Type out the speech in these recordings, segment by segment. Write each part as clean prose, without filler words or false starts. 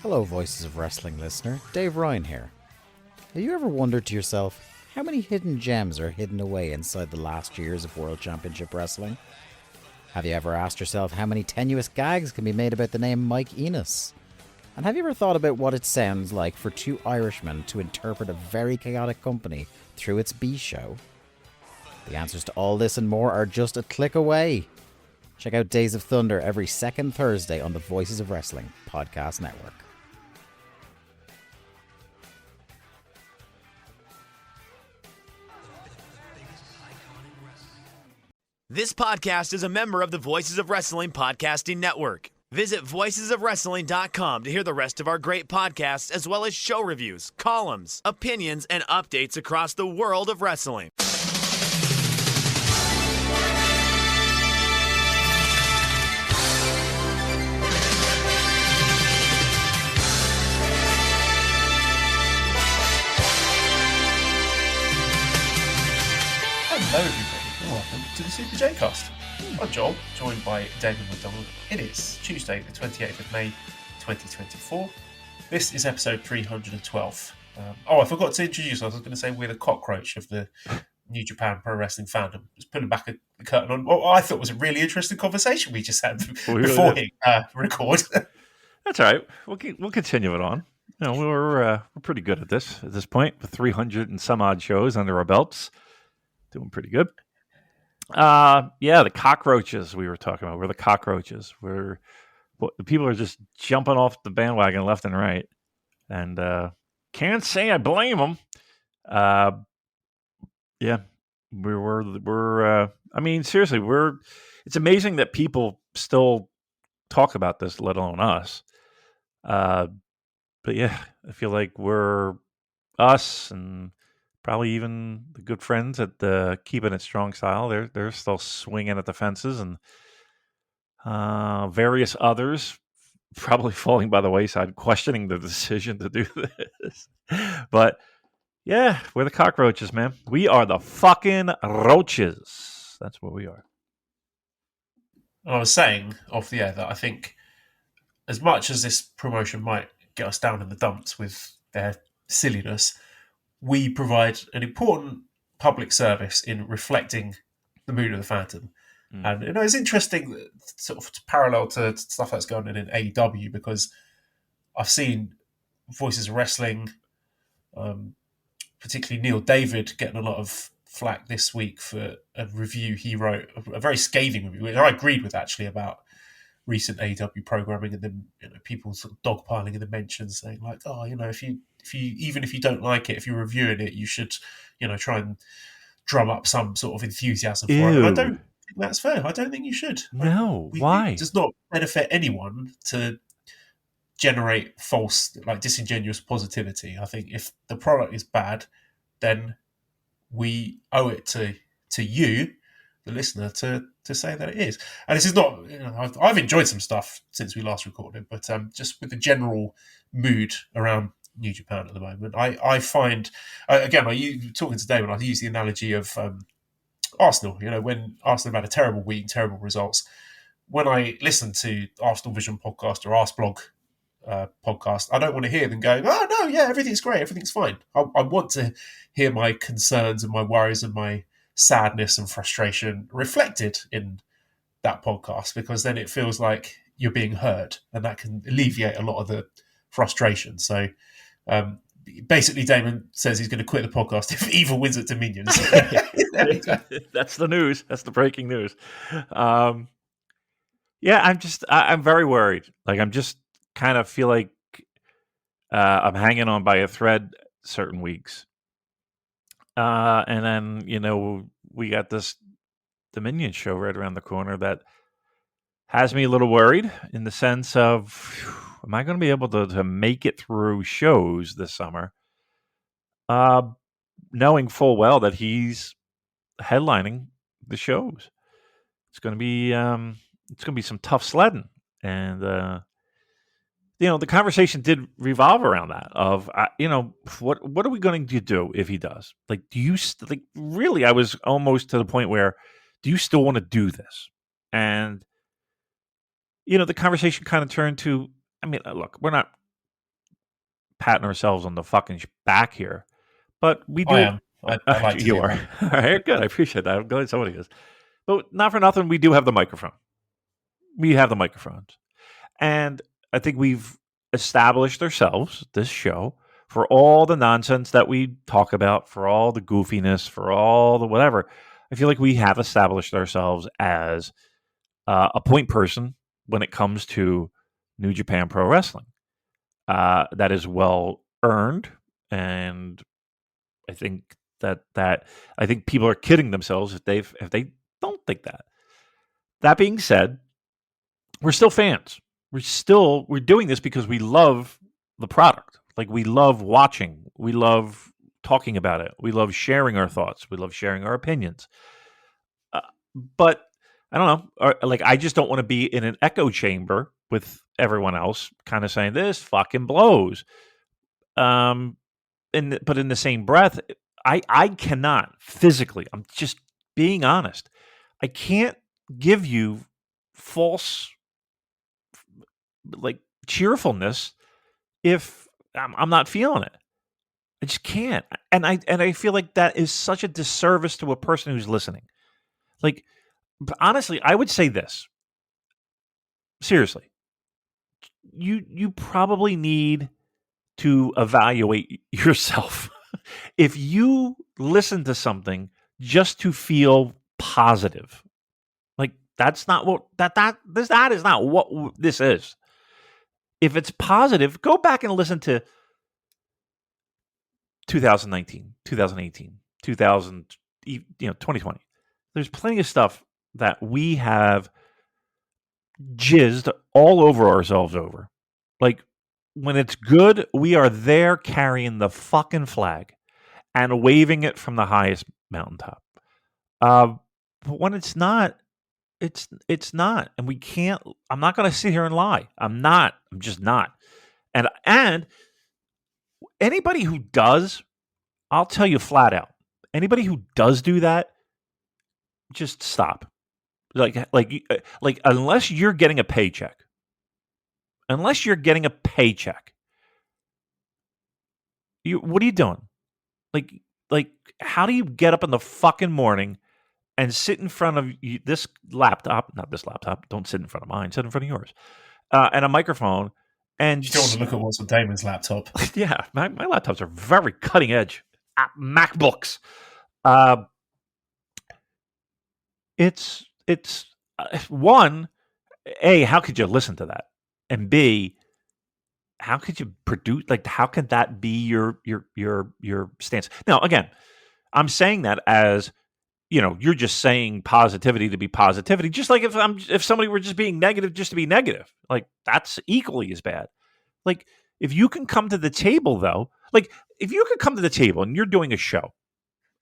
Hello, Voices of Wrestling listener. Dave Ryan here. Have you ever wondered to yourself how many hidden gems are hidden away inside the last years of World Championship Wrestling? Have you ever asked yourself how many tenuous gags can be made about the name Mike Enos? And have you ever thought about what it sounds like for two Irishmen to interpret a very chaotic company through its B show? The answers to all this and more are just a click away. Check out Days of Thunder every second Thursday on the Voices of Wrestling podcast network. This podcast is a member of the Voices of Wrestling podcasting network. Visit voicesofwrestling.com to hear the rest of our great podcasts, as well as show reviews, columns, opinions, and updates across the world of wrestling. Hello everybody, and welcome to the Super J-Cast. I'm Joel, joined by Damon and Donald. It is Tuesday, the 28th of May, 2024. This is episode 312. I forgot to introduce, I was going to say we're the cockroach of the New Japan Pro Wrestling fandom. Just pulling back the curtain on what I thought was a really interesting conversation we just had before hitting record. That's all right. We'll continue it on. You know, we're pretty good at this point, with 300 and some odd shows under our belts. Doing pretty good. The cockroaches we were talking about. We're the cockroaches. The people are just jumping off the bandwagon left and right, and can't say I blame them. We're. I mean, seriously, It's amazing that people still talk about this, let alone us. But yeah, I feel like we're us and probably even the good friends at the Keeping It Strong style. They're still swinging at the fences, and various others probably falling by the wayside, questioning the decision to do this. But yeah, we're the cockroaches, man. We are the fucking roaches. That's what we are. I was saying off the air that I think as much as this promotion might get us down in the dumps with their silliness, we provide an important public service in reflecting the mood of the fandom. And it's interesting, sort of parallel to stuff that's going on in AEW, because I've seen Voices of Wrestling, particularly Neil David, getting a lot of flack this week for a review he wrote, a very scathing review, which I agreed with actually, about recent AEW programming, and then people sort of dogpiling in the mentions, saying like, oh, if you even if you don't like it, if you're reviewing it, you should try and drum up some sort of enthusiasm for it. And I don't think that's fair. I don't think you should. No, why? It does not benefit anyone to generate false, disingenuous positivity. I think if the product is bad, then we owe it to you, the listener, to say that it is. And this is not, I've enjoyed some stuff since we last recorded, but just with the general mood around New Japan at the moment, I find, again, talking to Damon, I use the analogy of Arsenal. When Arsenal have had a terrible week, terrible results, when I listen to Arsenal Vision podcast or Arseblog podcast, I don't want to hear them going, oh no, yeah, everything's great, everything's fine. I want to hear my concerns and my worries and my sadness and frustration reflected in that podcast, because then it feels like you're being heard, and that can alleviate a lot of the frustration. So basically, Damon says he's going to quit the podcast if Evil wins at Dominion. That's the news. That's the breaking news. I'm very worried. I'm just kind of feel like I'm hanging on by a thread certain weeks. And then, we got this Dominion show right around the corner that has me a little worried, in the sense of, am I going to be able to make it through shows this summer, knowing full well that he's headlining the shows? It's going to be some tough sledding, and the conversation did revolve around that. Of what are we going to do if he does? Do you really? I was almost to the point where, do you still want to do this? And the conversation kind of turned to, I mean, look, we're not patting ourselves on the fucking back here, but we do. I am. I like to You do are. that. All right, good. I appreciate that. I'm glad somebody is. But not for nothing, we do have the microphone. We have the microphones. And I think we've established ourselves, this show, for all the nonsense that we talk about, for all the goofiness, for all the whatever. I feel like we have established ourselves as a point person when it comes to New Japan Pro Wrestling. That is well earned, and I think that I think people are kidding themselves if they don't think that. That being said, we're still fans. We're doing this because we love the product. Like, we love watching. We love talking about it. We love sharing our thoughts. We love sharing our opinions. But I don't know. Like, I just don't want to be in an echo chamber with everyone else, kind of saying this fucking blows. But in the same breath, I cannot physically. I'm just being honest. I can't give you false like cheerfulness if I'm not feeling it. I just can't. And I feel like that is such a disservice to a person who's listening. Like, honestly, I would say this. Seriously. You probably need to evaluate yourself. If you listen to something just to feel positive, like, that's not what that is not what this is. If it's positive, go back and listen to 2019, 2018, 2020. There's plenty of stuff that we have jizzed all over ourselves over. Like, when it's good, we are there carrying the fucking flag and waving it from the highest mountaintop. But when it's not, it's not, and we can't. I'm not going to sit here and lie. I'm not. I'm just not. And anybody who does, I'll tell you flat out. Anybody who does do that, just stop. Like unless you're getting a paycheck. Unless you're getting a paycheck. What are you doing? Like how do you get up in the fucking morning and sit in front of this laptop, not this laptop, don't sit in front of mine, sit in front of yours, and a microphone, and You don't want to look at what's on Damon's laptop. yeah, my laptops are very cutting edge. MacBooks. It's one, A, how could you listen to that? And B, how could you produce, like, how could that be your stance? Now, again, I'm saying that as, you're just saying positivity to be positivity, just like if somebody were just being negative just to be negative. Like, that's equally as bad. Like, if you can come to the table, though, like, if you could come to the table and you're doing a show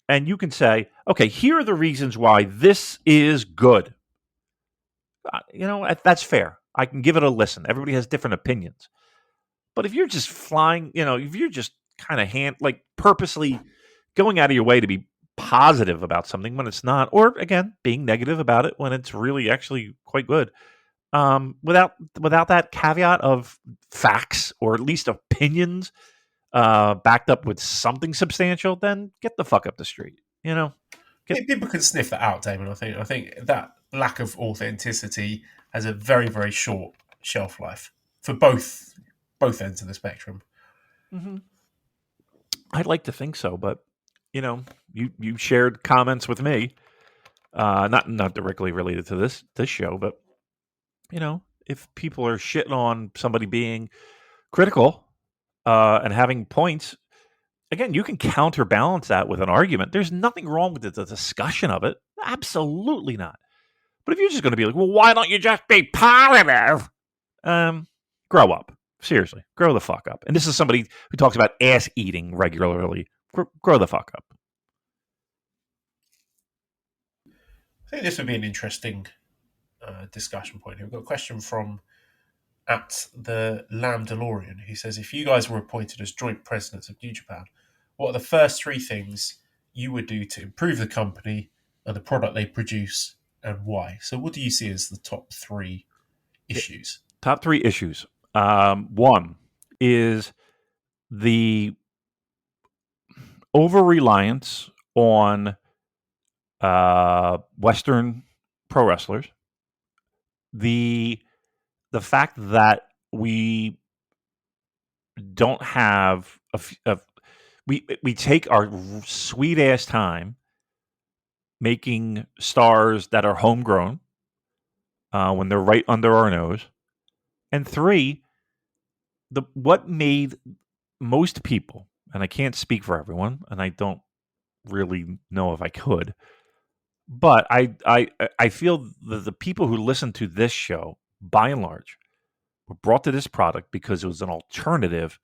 and you can say, okay, here are the reasons why this is good. That's fair. I can give it a listen. Everybody has different opinions. But if you're just flying, if you're just kind of purposely going out of your way to be positive about something when it's not, or again, being negative about it when it's really actually quite good, without that caveat of facts or at least opinions backed up with something substantial, then get the fuck up the street. People can sniff that out, Damon. I think that lack of authenticity has a very, very short shelf life for both ends of the spectrum. Mm-hmm. I'd like to think so, but you shared comments with me, not directly related to this show, but if people are shitting on somebody being critical and having points, again, you can counterbalance that with an argument. There's nothing wrong with the discussion of it. Absolutely not. But if you're just going to be like, well, why don't you just be positive? Grow up. Seriously, grow the fuck up. And this is somebody who talks about ass eating regularly. Grow the fuck up. I think this would be an interesting discussion point here. We've got a question from at the Lamb DeLorean, who says, if you guys were appointed as joint presidents of New Japan, what are the first three things you would do to improve the company and the product they produce, and why? So what do you see as the top three issues? Top three issues. One is the over-reliance on Western pro wrestlers, the fact that we don't have we take our sweet ass time making stars that are homegrown when they're right under our nose, and three, what made most people, and I can't speak for everyone, and I don't really know if I could, but I feel that the people who listen to this show, by and large, were brought to this product because it was an alternative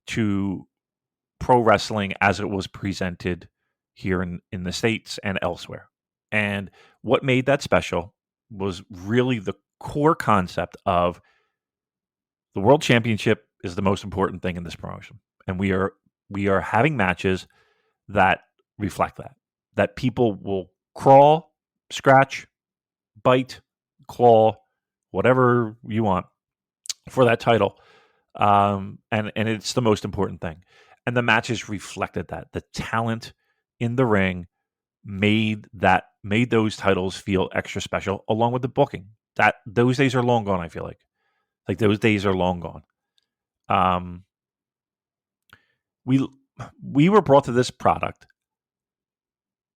to pro wrestling as it was presented here in the States and elsewhere. And what made that special was really the core concept of the World Championship is the most important thing in this promotion. And we are having matches that reflect that people will crawl, scratch, bite, claw, whatever you want for that title. And it's the most important thing. And the matches reflected that. The talent in the ring made those titles feel extra special, along with the booking. That those days are long gone, I feel like those days are long gone. We were brought to this product,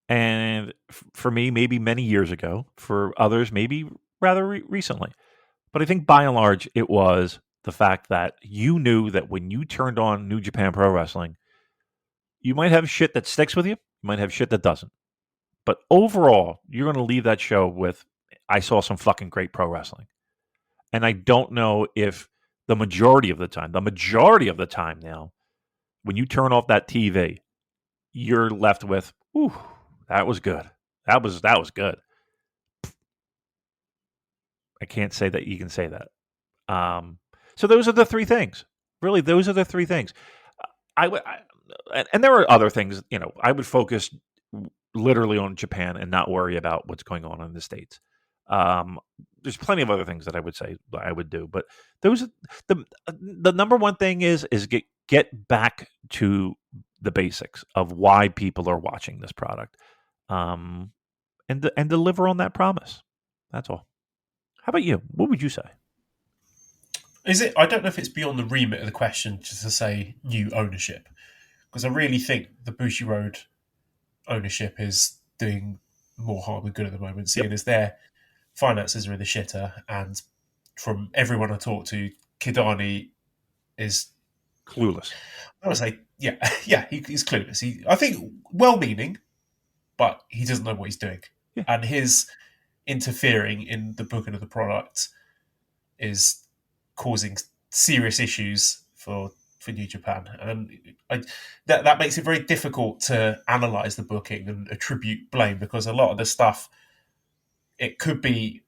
and for me, maybe many years ago. For others, maybe rather recently. But I think by and large, it was the fact that you knew that when you turned on New Japan Pro Wrestling, you might have shit that sticks with you. You might have shit that doesn't. But overall, you're going to leave that show with, I saw some fucking great pro wrestling. And I don't know if the majority of the time now, when you turn off that TV, you're left with, ooh, that was good. That was good. I can't say that you can say that. So those are the three things. Really, those are the three things. And there are other things. I would focus literally on Japan and not worry about what's going on in the States. There's plenty of other things that I would say I would do, but those the number one thing is get back to the basics of why people are watching this product, and deliver on that promise. That's all. How about you? What would you say? Is it? I don't know if it's beyond the remit of the question just to say new ownership, because I really think the Bushiroad ownership is doing more harm than good at the moment, seeing as their finances are in the shitter, and from everyone I talk to, Kidani is clueless. I would say, he's clueless. I think well-meaning, but he doesn't know what he's doing, and his interfering in the booking of the product is causing serious issues for New Japan, and that makes it very difficult to analyze the booking and attribute blame, because a lot of the stuff, it could be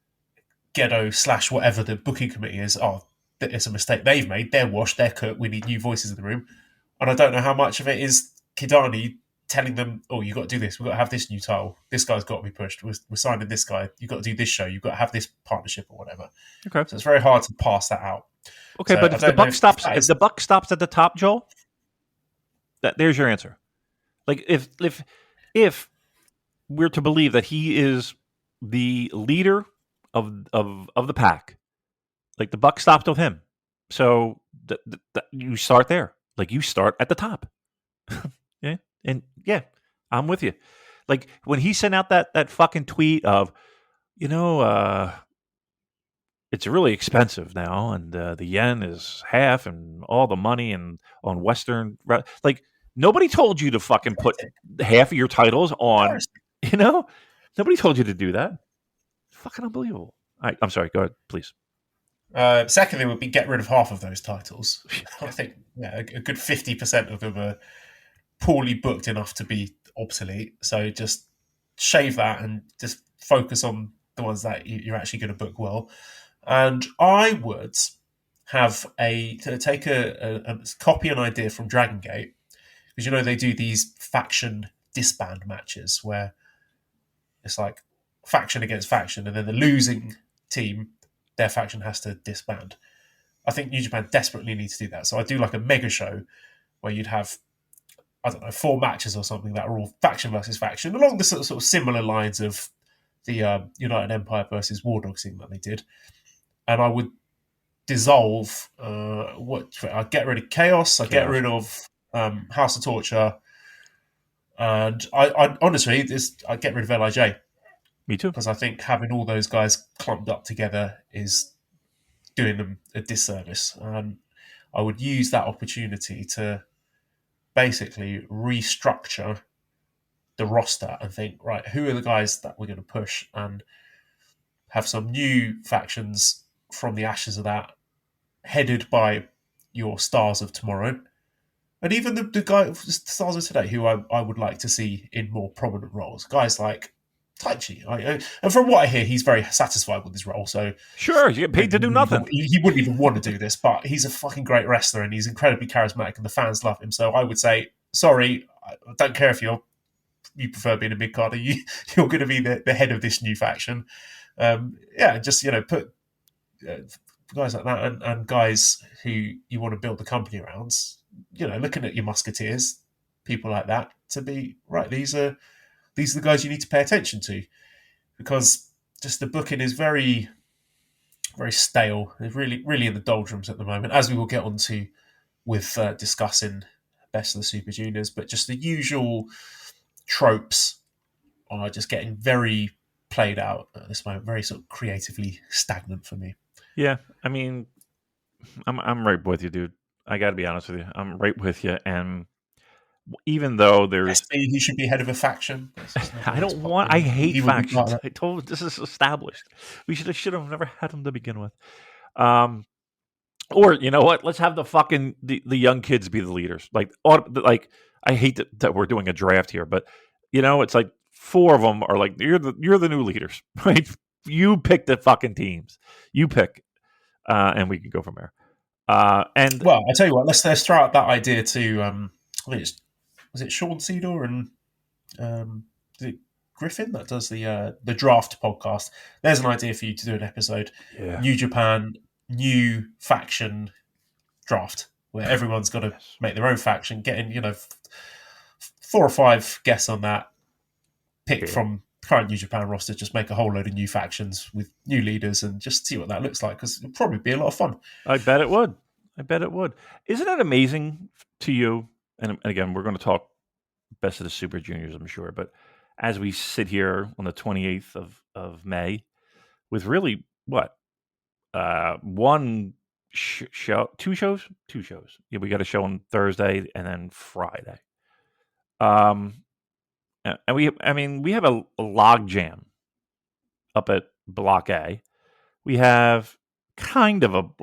Gedo / whatever the booking committee is. Oh, it's a mistake they've made. They're washed. They're cut. We need new voices in the room, and I don't know how much of it is Kidani telling them, "Oh, you got to do this. We've got to have this new title. This guy's got to be pushed. We're signing this guy. You've got to do this show. You've got to have this partnership or whatever." Okay, so it's very hard to pass that out. Okay, so but if the buck stops at the top, Joel, there's your answer. Like if we're to believe that he is the leader of the pack, like the buck stops with him. So you start there. Like you start at the top. I'm with you. Like when he sent out that fucking tweet of, it's really expensive now, and the yen is half, and all the money and on Western, like nobody told you to fucking put half of your titles on. Nobody told you to do that. Fucking unbelievable. All right, I'm sorry. Go ahead, please. Secondly, would be get rid of half of those titles. I think a good 50% of them are poorly booked enough to be obsolete. So just shave that and just focus on the ones that you're actually going to book well. And I would have take a copy an idea from Dragon Gate, because they do these faction disband matches where it's like faction against faction, and then the losing team, their faction has to disband. I think New Japan desperately needs to do that. So I do like a mega show where you'd have, I don't know, 4 matches or something that are all faction versus faction, along the sort of similar lines of the United Empire versus War Dogs thing that they did. And I would dissolve I'd get rid of Chaos, I'd get rid of House of Torture, and I honestly, I'd get rid of LIJ. Me too. Because I think having all those guys clumped up together is doing them a disservice. And I would use that opportunity to basically restructure the roster and think, right, who are the guys that we're going to push, and have some new factions from the ashes of that, headed by your stars of tomorrow. And even the stars of today, who I would like to see in more prominent roles. Guys like Taichi. And from what I hear, he's very satisfied with his role. So sure, you get paid to do nothing. He wouldn't even want to do this, but he's a fucking great wrestler and he's incredibly charismatic and the fans love him. So I would say, sorry, I don't care if you prefer being a mid-carder. You're going to be the head of this new faction. Just, put guys like that and guys who you want to build the company around, looking at your musketeers, people like that, to be, right, these are the guys you need to pay attention to, because just the booking is very, very stale. It's really, really in the doldrums at the moment, as we will get onto with discussing Best of the Super Juniors. But just the usual tropes are just getting very played out at this moment, very sort of creatively stagnant for me. Yeah, I mean, I'm right with you, dude. I got to be honest with you. I'm right with you, and even though there's he should be head of a faction. I hate factions. I told this is established. We should have never had them to begin with. Or you know what? Let's have the young kids be the leaders. Like I hate that we're doing a draft here, but it's like 4 of them are like, you're the new leaders, right? You pick the fucking teams. You pick, and we can go from there. And well, I tell you what, let's throw out that idea to was it Sean Cedar and is it Griffin that does the draft podcast? There's an idea for you to do an episode. Yeah. New Japan, new faction draft, where everyone's got to make their own faction, getting 4 or 5 guests on that, pick from current New Japan roster, just make a whole load of new factions with new leaders and just see what that looks like, because it'll probably be a lot of fun. I bet it would. Isn't it amazing to you? And again, we're going to talk Best of the Super Juniors, I'm sure, but as we sit here on the 28th of May with really one show, 2 shows? 2 shows. Yeah, we got a show on Thursday and then Friday. And we have a log jam up at Block A. We have kind of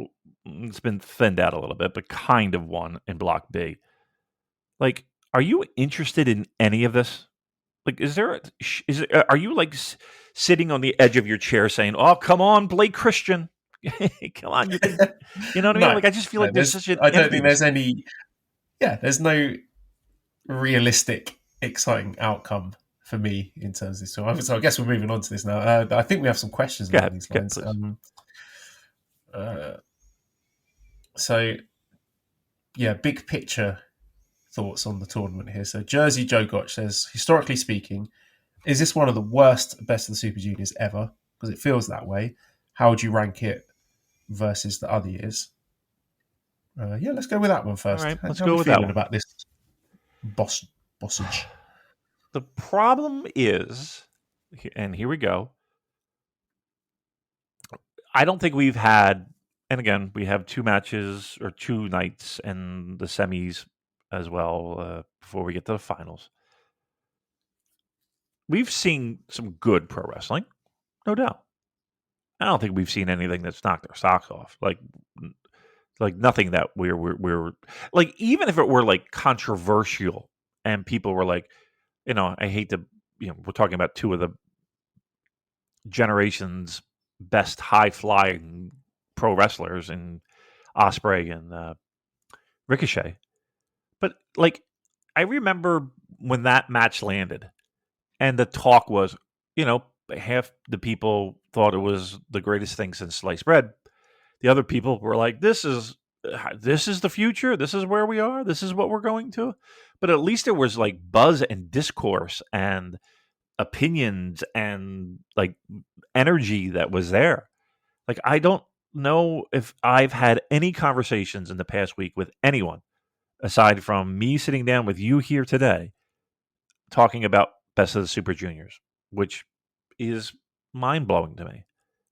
it's been thinned out a little bit, but kind of one in Block B. Like, are you interested in any of this? Like, are you like sitting on the edge of your chair saying, "Oh, come on, Blake Christian, come on," you know what I mean? No, like, I just feel like there's such an. I don't think there's any. Yeah, there's no realistic, exciting outcome for me in terms of this. So I guess we're moving on to this now. I think we have some questions along these lines. Big picture thoughts on the tournament here. So Jersey Joe Gotch says, historically speaking, is this one of the worst Best of the Super Juniors ever? Because it feels that way. How would you rank it versus the other years? Let's go with that one first. All right, let's How go with that one. about this bossage? The problem is, and here we go, I don't think we've had, and again, we have 2 matches or 2 nights and the semis as well before we get to the finals. We've seen some good pro wrestling, no doubt. I don't think we've seen anything that's knocked our socks off. Like nothing that we're like, even if it were like controversial and people were like, I hate to, we're talking about 2 of the generation's best high flying pro wrestlers in Ospreay and Ricochet. But like, I remember when that match landed and the talk was, half the people thought it was the greatest thing since sliced bread. The other people were like, this is this is the future. This is where we are. This is what we're going to. But at least there was like buzz and discourse and opinions and like energy that was there. Like, I don't know if I've had any conversations in the past week with anyone aside from me sitting down with you here today talking about Best of the Super Juniors, which is mind blowing to me.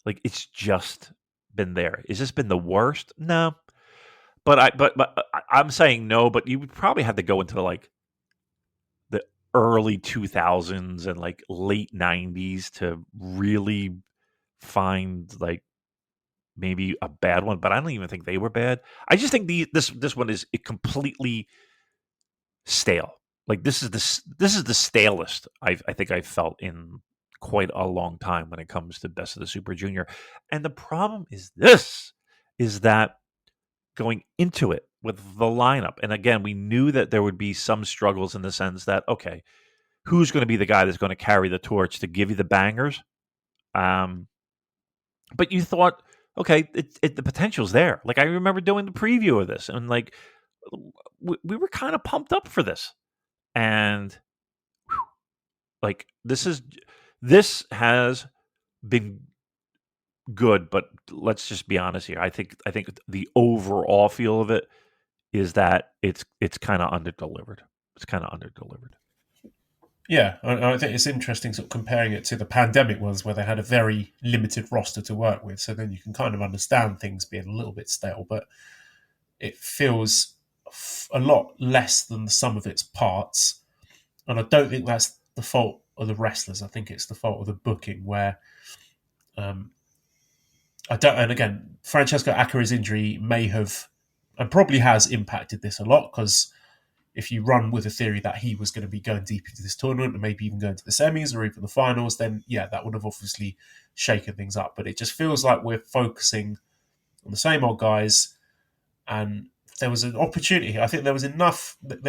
Like, it's just been there. Has this been the worst? No, I'm saying no. But you would probably have to go into the early 2000s and like late 90s to really find like maybe a bad one. But I don't even think they were bad. I just think this one is completely stale. Like, this is the stalest I think I've felt in quite a long time when it comes to Best of the Super Junior. And the problem is that going into it with the lineup, and again, we knew that there would be some struggles in the sense that, okay, who's going to be the guy that's going to carry the torch to give you the bangers? But you thought, okay, the potential's there. Like, I remember doing the preview of this, and like we were kind of pumped up for this. And like this has been good, but let's just be honest here. I think the overall feel of it is that it's kind of underdelivered. It's kind of underdelivered. Yeah, I think it's interesting sort of comparing it to the pandemic ones where they had a very limited roster to work with. So then you can kind of understand things being a little bit stale, but it feels a lot less than the sum of its parts. And I don't think that's the fault of the wrestlers. I think it's the fault of the booking where I don't. And again, Francesco Akira's injury may have and probably has impacted this a lot, because if you run with a theory that he was going to be going deep into this tournament and maybe even going to the semis or even the finals, then yeah, that would have obviously shaken things up. But it just feels like we're focusing on the same old guys, and there was an opportunity. I think there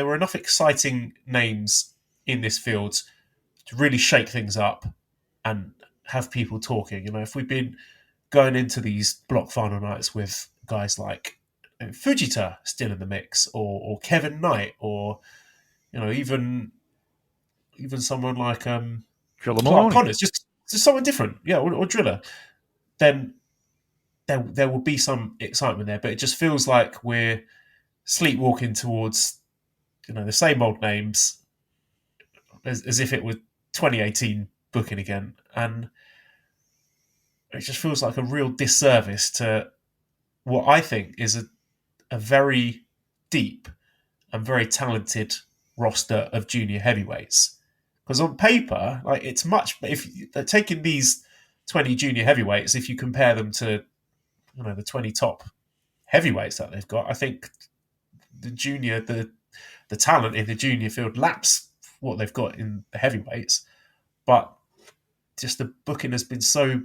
were enough exciting names in this field to really shake things up and have people talking. You know, if we've been going into these block final nights with guys like Fujita still in the mix, or Kevin Knight, or you know, even someone like Drilla Clark Moloney. Connors, just someone different, yeah, or Driller, then there will be some excitement there. But it just feels like we're sleepwalking towards, you know, the same old names as if it were 2018 booking again, and it just feels like a real disservice to what I think is a very deep and very talented roster of junior heavyweights. Because on paper, like, it's much. If they're taking these 20 junior heavyweights, if you compare them to, you know, the 20 top heavyweights that they've got, I think the talent in the junior field laps what they've got in the heavyweights. But just the booking has been so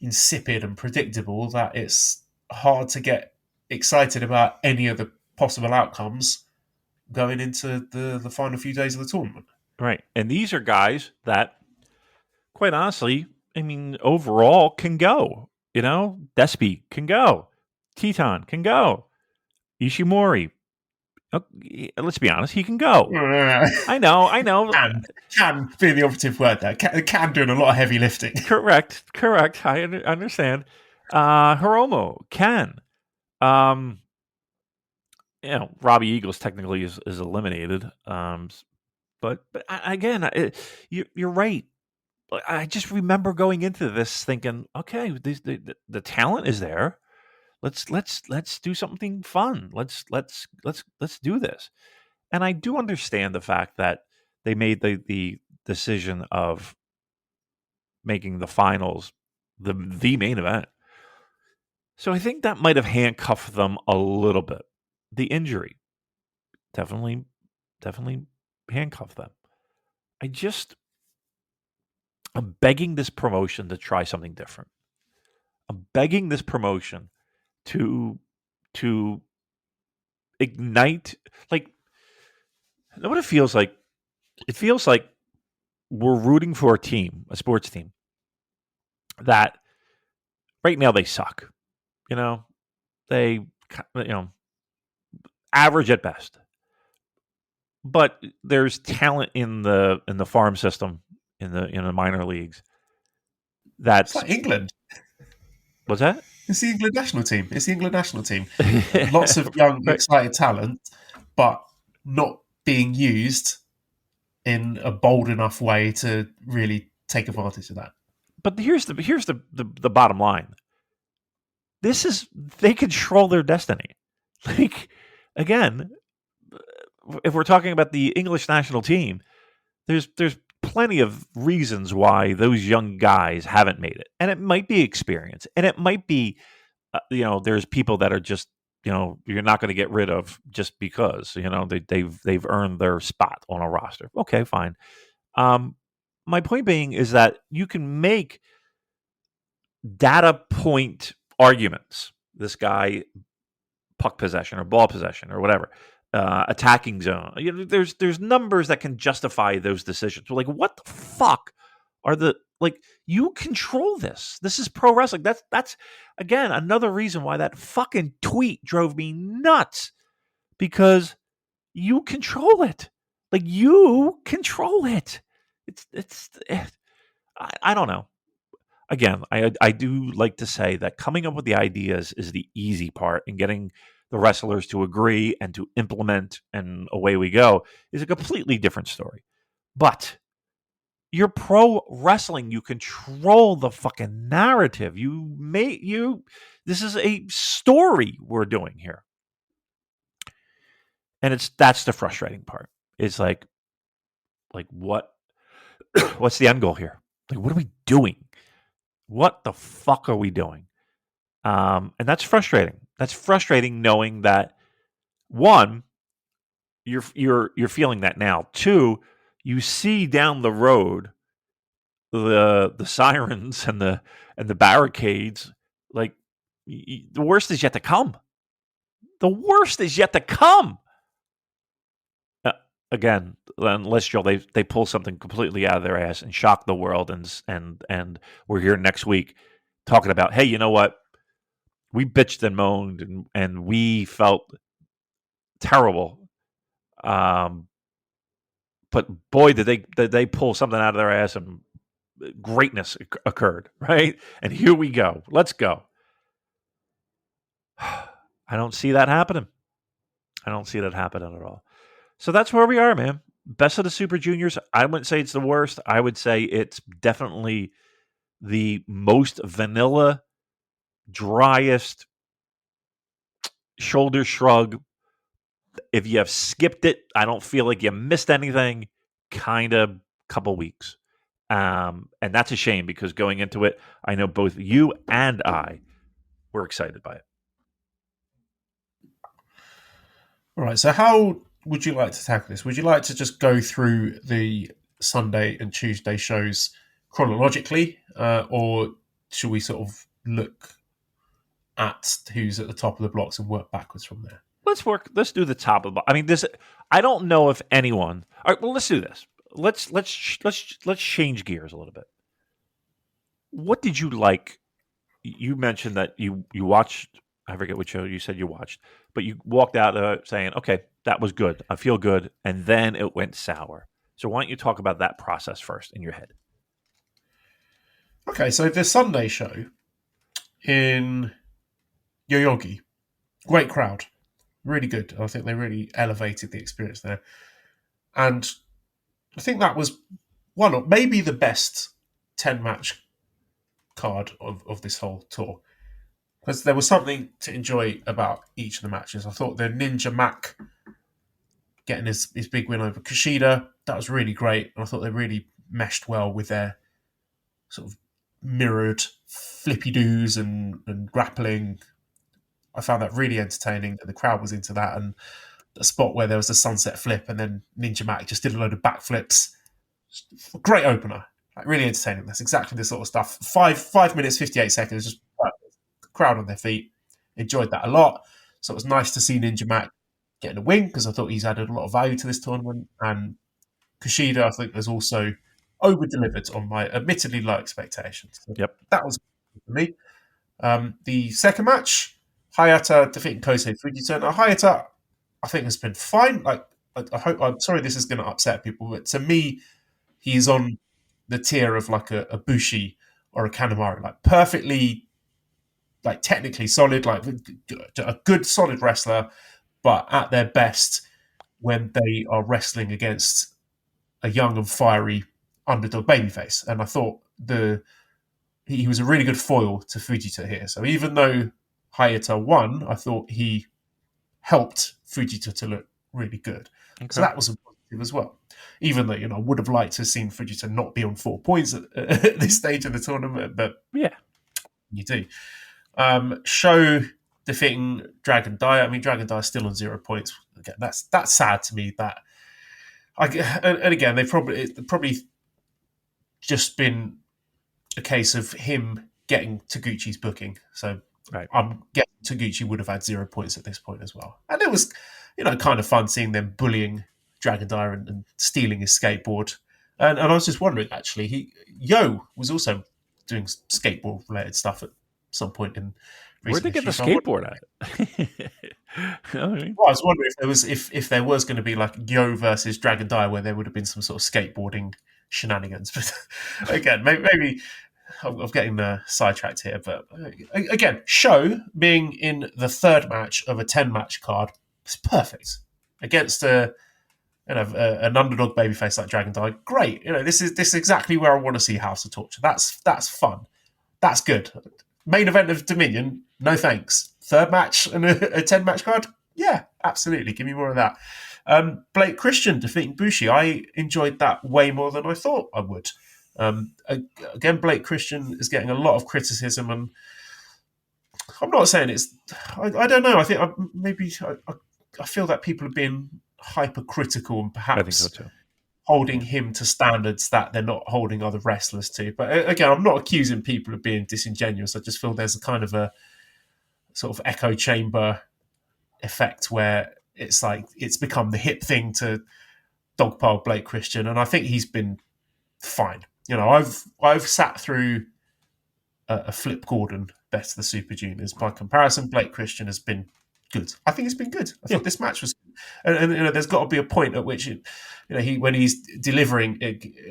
insipid and predictable that it's hard to get excited about any of the possible outcomes going into the final few days of the tournament. Right. And these are guys that, quite honestly, I mean, overall can go. You know, Despy can go. Teton can go. Ishimori, let's be honest, he can go. I know. Can be the operative word there. Can doing a lot of heavy lifting. Correct. I understand. Hiromu can. You know, Robbie Eagles technically is eliminated. But again, you're right. I just remember going into this thinking, okay, the talent is there. Let's do something fun. Let's do this. And I do understand the fact that they made the decision of making the finals the main event. So I think that might have handcuffed them a little bit. The injury definitely handcuffed them. I'm begging this promotion to try something different. I'm begging this promotion to ignite, like, you know what it feels like? It feels like we're rooting for a sports team that right now they suck. You know, they average at best. But there's talent in the farm system in the minor leagues. It's That's like England. what's that? It's the England national team. It's the England national team. Lots of young, Right. excited talent, but not being used in a bold enough way to really take advantage of that. But here's the bottom line. They control their destiny. Like, again, if we're talking about the English national team, there's plenty of reasons why those young guys haven't made it, and it might be experience, and it might be, there's people that are just, you're not going to get rid of just because they've earned their spot on a roster. Okay, fine. My point being is that you can make data point arguments. This guy, puck possession or ball possession or whatever, attacking zone. There's numbers that can justify those decisions. We're like, what the fuck are you control this? This is pro wrestling. That's again another reason why that fucking tweet drove me nuts, because you control it. Like, you control it. I don't know. Again, I do like to say that coming up with the ideas is the easy part, and getting the wrestlers to agree and to implement and away we go is a completely different story. But you're pro wrestling. You control the fucking narrative. This is a story we're doing here. And that's the frustrating part. It's like what what's the end goal here? Like, what are we doing? What the fuck are we doing? And that's frustrating. That's frustrating knowing that, one, you're feeling that now. Two, you see down the road the sirens and the barricades. Like, the worst is yet to come. The worst is yet to come. Again, unless Joel, they pull something completely out of their ass and shock the world, and we're here next week talking about, hey, you know what? We bitched and moaned and we felt terrible. But boy, did they pull something out of their ass, and greatness occurred, right? And here we go. Let's go. I don't see that happening. I don't see that happening at all. So that's where we are, man. Best of the Super Juniors. I wouldn't say it's the worst. I would say it's definitely the most vanilla, driest, shoulder shrug. If you have skipped it, I don't feel like you missed anything. Kind of couple weeks. And that's a shame, because going into it, I know both you and I were excited by it. All right, so how would you like to tackle this? Would you like to just go through the Sunday and Tuesday shows chronologically, or should we sort of look at who's at the top of the blocks and work backwards from there? Let's do the top of the block. I mean, I don't know if anyone. All right, well, let's do this. Let's change gears a little bit. What did you like? You mentioned that you watched. I forget which show you said you watched, but you walked out saying, "Okay, that was good. I feel good," and then it went sour. So why don't you talk about that process first in your head? Okay, so the Sunday show in Yoyogi, great crowd, really good. I think they really elevated the experience there, and I think that was one of maybe the best 10-match card of this whole tour, because there was something to enjoy about each of the matches. I thought the Ninja Mac getting his big win over Kushida, that was really great, and I thought they really meshed well with their sort of mirrored flippy doos and grappling. I found that really entertaining, and the crowd was into that. And the spot where there was a sunset flip, and then Ninja Mac just did a load of backflips. Great opener, like, really entertaining. That's exactly the sort of stuff. 5 minutes 58 seconds, just crowd on their feet. Enjoyed that a lot. So it was nice to see Ninja Mac getting a win, because I thought he's added a lot of value to this tournament. And Kushida, I think, has also over-delivered on my admittedly low expectations. So Yep. that was good for me. The second match, Hayata defeating Kosei Fujita. Now, Hayata, I think has been fine. Like, I'm sorry this is going to upset people, but to me, he's on the tier of like a Bushi or a Kanemaru, like perfectly, like technically solid, like a good solid wrestler, but at their best when they are wrestling against a young and fiery underdog babyface. And I thought he was a really good foil to Fujita here. So even though Hayata won, I thought he helped Fujita to look really good. Okay. So that was a positive as well. Even though, I would have liked to have seen Fujita not be on 4 points at this stage of the tournament, but yeah, you do. Sho defeating Dragon Dai. I mean, Dragon Dai is still on 0 points. Again, that's sad to me. That and again, they've probably just been a case of him getting Taguchi's booking. So right. I'm guessing Taguchi would have had 0 points at this point as well. And it was, kind of fun seeing them bullying Dragon Dai and stealing his skateboard. And I was just wondering, actually, Yo was also doing skateboard related stuff at some point in. Where'd they get the skateboard at? Well, I was wondering if there was going to be like Yo versus Dragon Dai, where there would have been some sort of skateboarding shenanigans. But again, maybe I'm getting sidetracked here. But again, Sho being in the third match of a 10-match card is perfect against an underdog babyface like Dragon Dai. Great, this is exactly where I want to see House of Torture. That's fun. That's good. Main event of Dominion, no thanks. Third match and a 10-match card? Yeah, absolutely. Give me more of that. Blake Christian defeating Bushi. I enjoyed that way more than I thought I would. Again, Blake Christian is getting a lot of criticism, and I'm not saying it's... I don't know. I think I feel that people are being hypercritical and perhaps... I think so too. Holding him to standards that they're not holding other wrestlers to. But again, I'm not accusing people of being disingenuous. I just feel there's a kind of a sort of echo chamber effect where it's like it's become the hip thing to dogpile Blake Christian, and I think he's been fine. I've sat through a Flip Gordon Best of the Super Juniors. By comparison, Blake Christian has been good. I think it's been good. I thought this match was good. And there's got to be a point at which when he's delivering,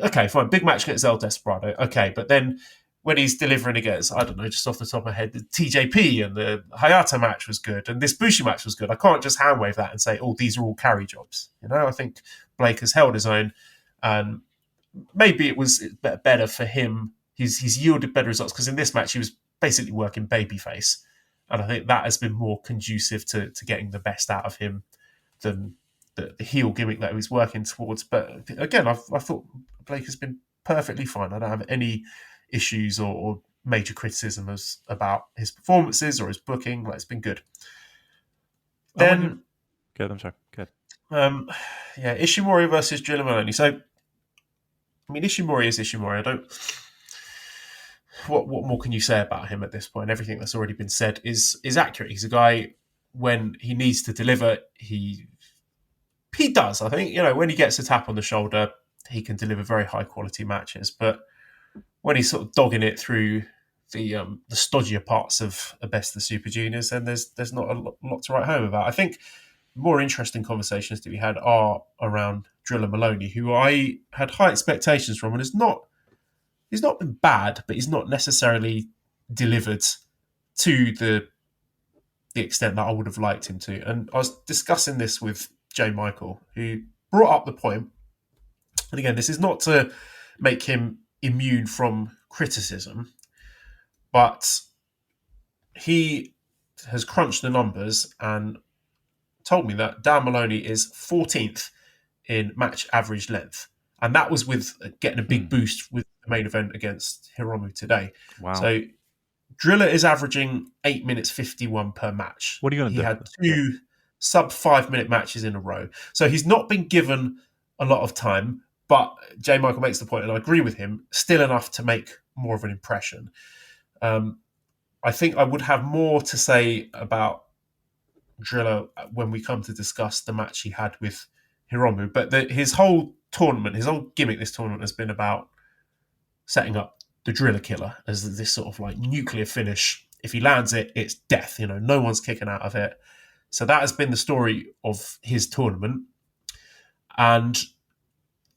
okay, fine, big match against El Desperado, okay, but then when he's delivering against, I don't know, just off the top of my head, the TJP and the Hayata match was good, and this Bushi match was good. I can't just hand wave that and say, oh, these are all carry jobs. I think Blake has held his own, and maybe it was better for him. He's yielded better results because in this match he was basically working babyface. And I think that has been more conducive to getting the best out of him than the heel gimmick that he was working towards. But again, I thought Blake has been perfectly fine. I don't have any issues or major criticisms about his performances or his booking. Like, it's been good. Then, good. I'm sorry. Good. Ishimori versus Drilla Moloney. So, I mean, Ishimori is Ishimori. I don't. What more can you say about him at this point? Everything that's already been said is accurate. He's a guy, when he needs to deliver, he does. I think, when he gets a tap on the shoulder, he can deliver very high quality matches. But when he's sort of dogging it through the stodgier parts of Best of the Super Juniors, then there's not a lot to write home about. I think more interesting conversations that we had are around Drilla Moloney, who I had high expectations from, and he's not been bad, but he's not necessarily delivered to the extent that I would have liked him to. And I was discussing this with Jay Michael, who brought up the point, and again, this is not to make him immune from criticism, but he has crunched the numbers and told me that Dan Moloney is 14th in match average length. And that was with getting a big boost with the main event against Hiromu today. Wow. So Drilla is averaging 8 minutes 51 per match. What are you going to do? He had 2 sub 5 minute matches in a row. So he's not been given a lot of time, but J. Michael makes the point, and I agree with him, still enough to make more of an impression. I think I would have more to say about Drilla when we come to discuss the match he had with Hiromu. But his whole tournament, his whole gimmick this tournament has been about setting up the Drilla Killer as this sort of like nuclear finish. If he lands it, it's death. No one's kicking out of it. So that has been the story of his tournament. And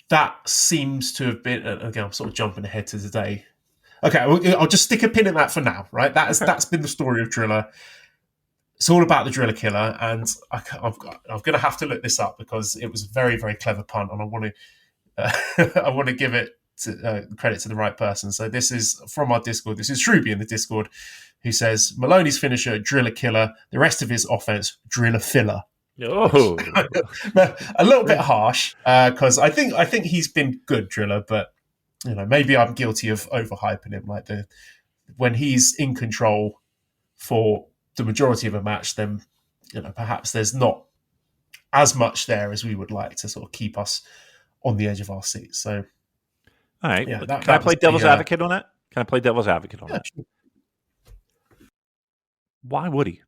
that seems to have been, again, I'm sort of jumping ahead to today. Okay, I'll just stick a pin in that for now, right? That's been the story of Drilla. It's all about the Drilla Killer, and I'm going to have to look this up because it was a very, very clever pun, and I want to I want to give it credit to the right person. So this is from our Discord. This is Shruby in the Discord, who says Moloney's finisher, Drilla Killer. The rest of his offense, Drilla Filler. Oh, a little bit harsh because I think he's been good, Drilla, but maybe I'm guilty of overhyping him. Like when he's in control for the majority of a match, then perhaps there's not as much there as we would like to sort of keep us on the edge of our seats. So, all right. Yeah, can I play devil's advocate on that? Can I play devil's advocate on that? Sure. Why would he?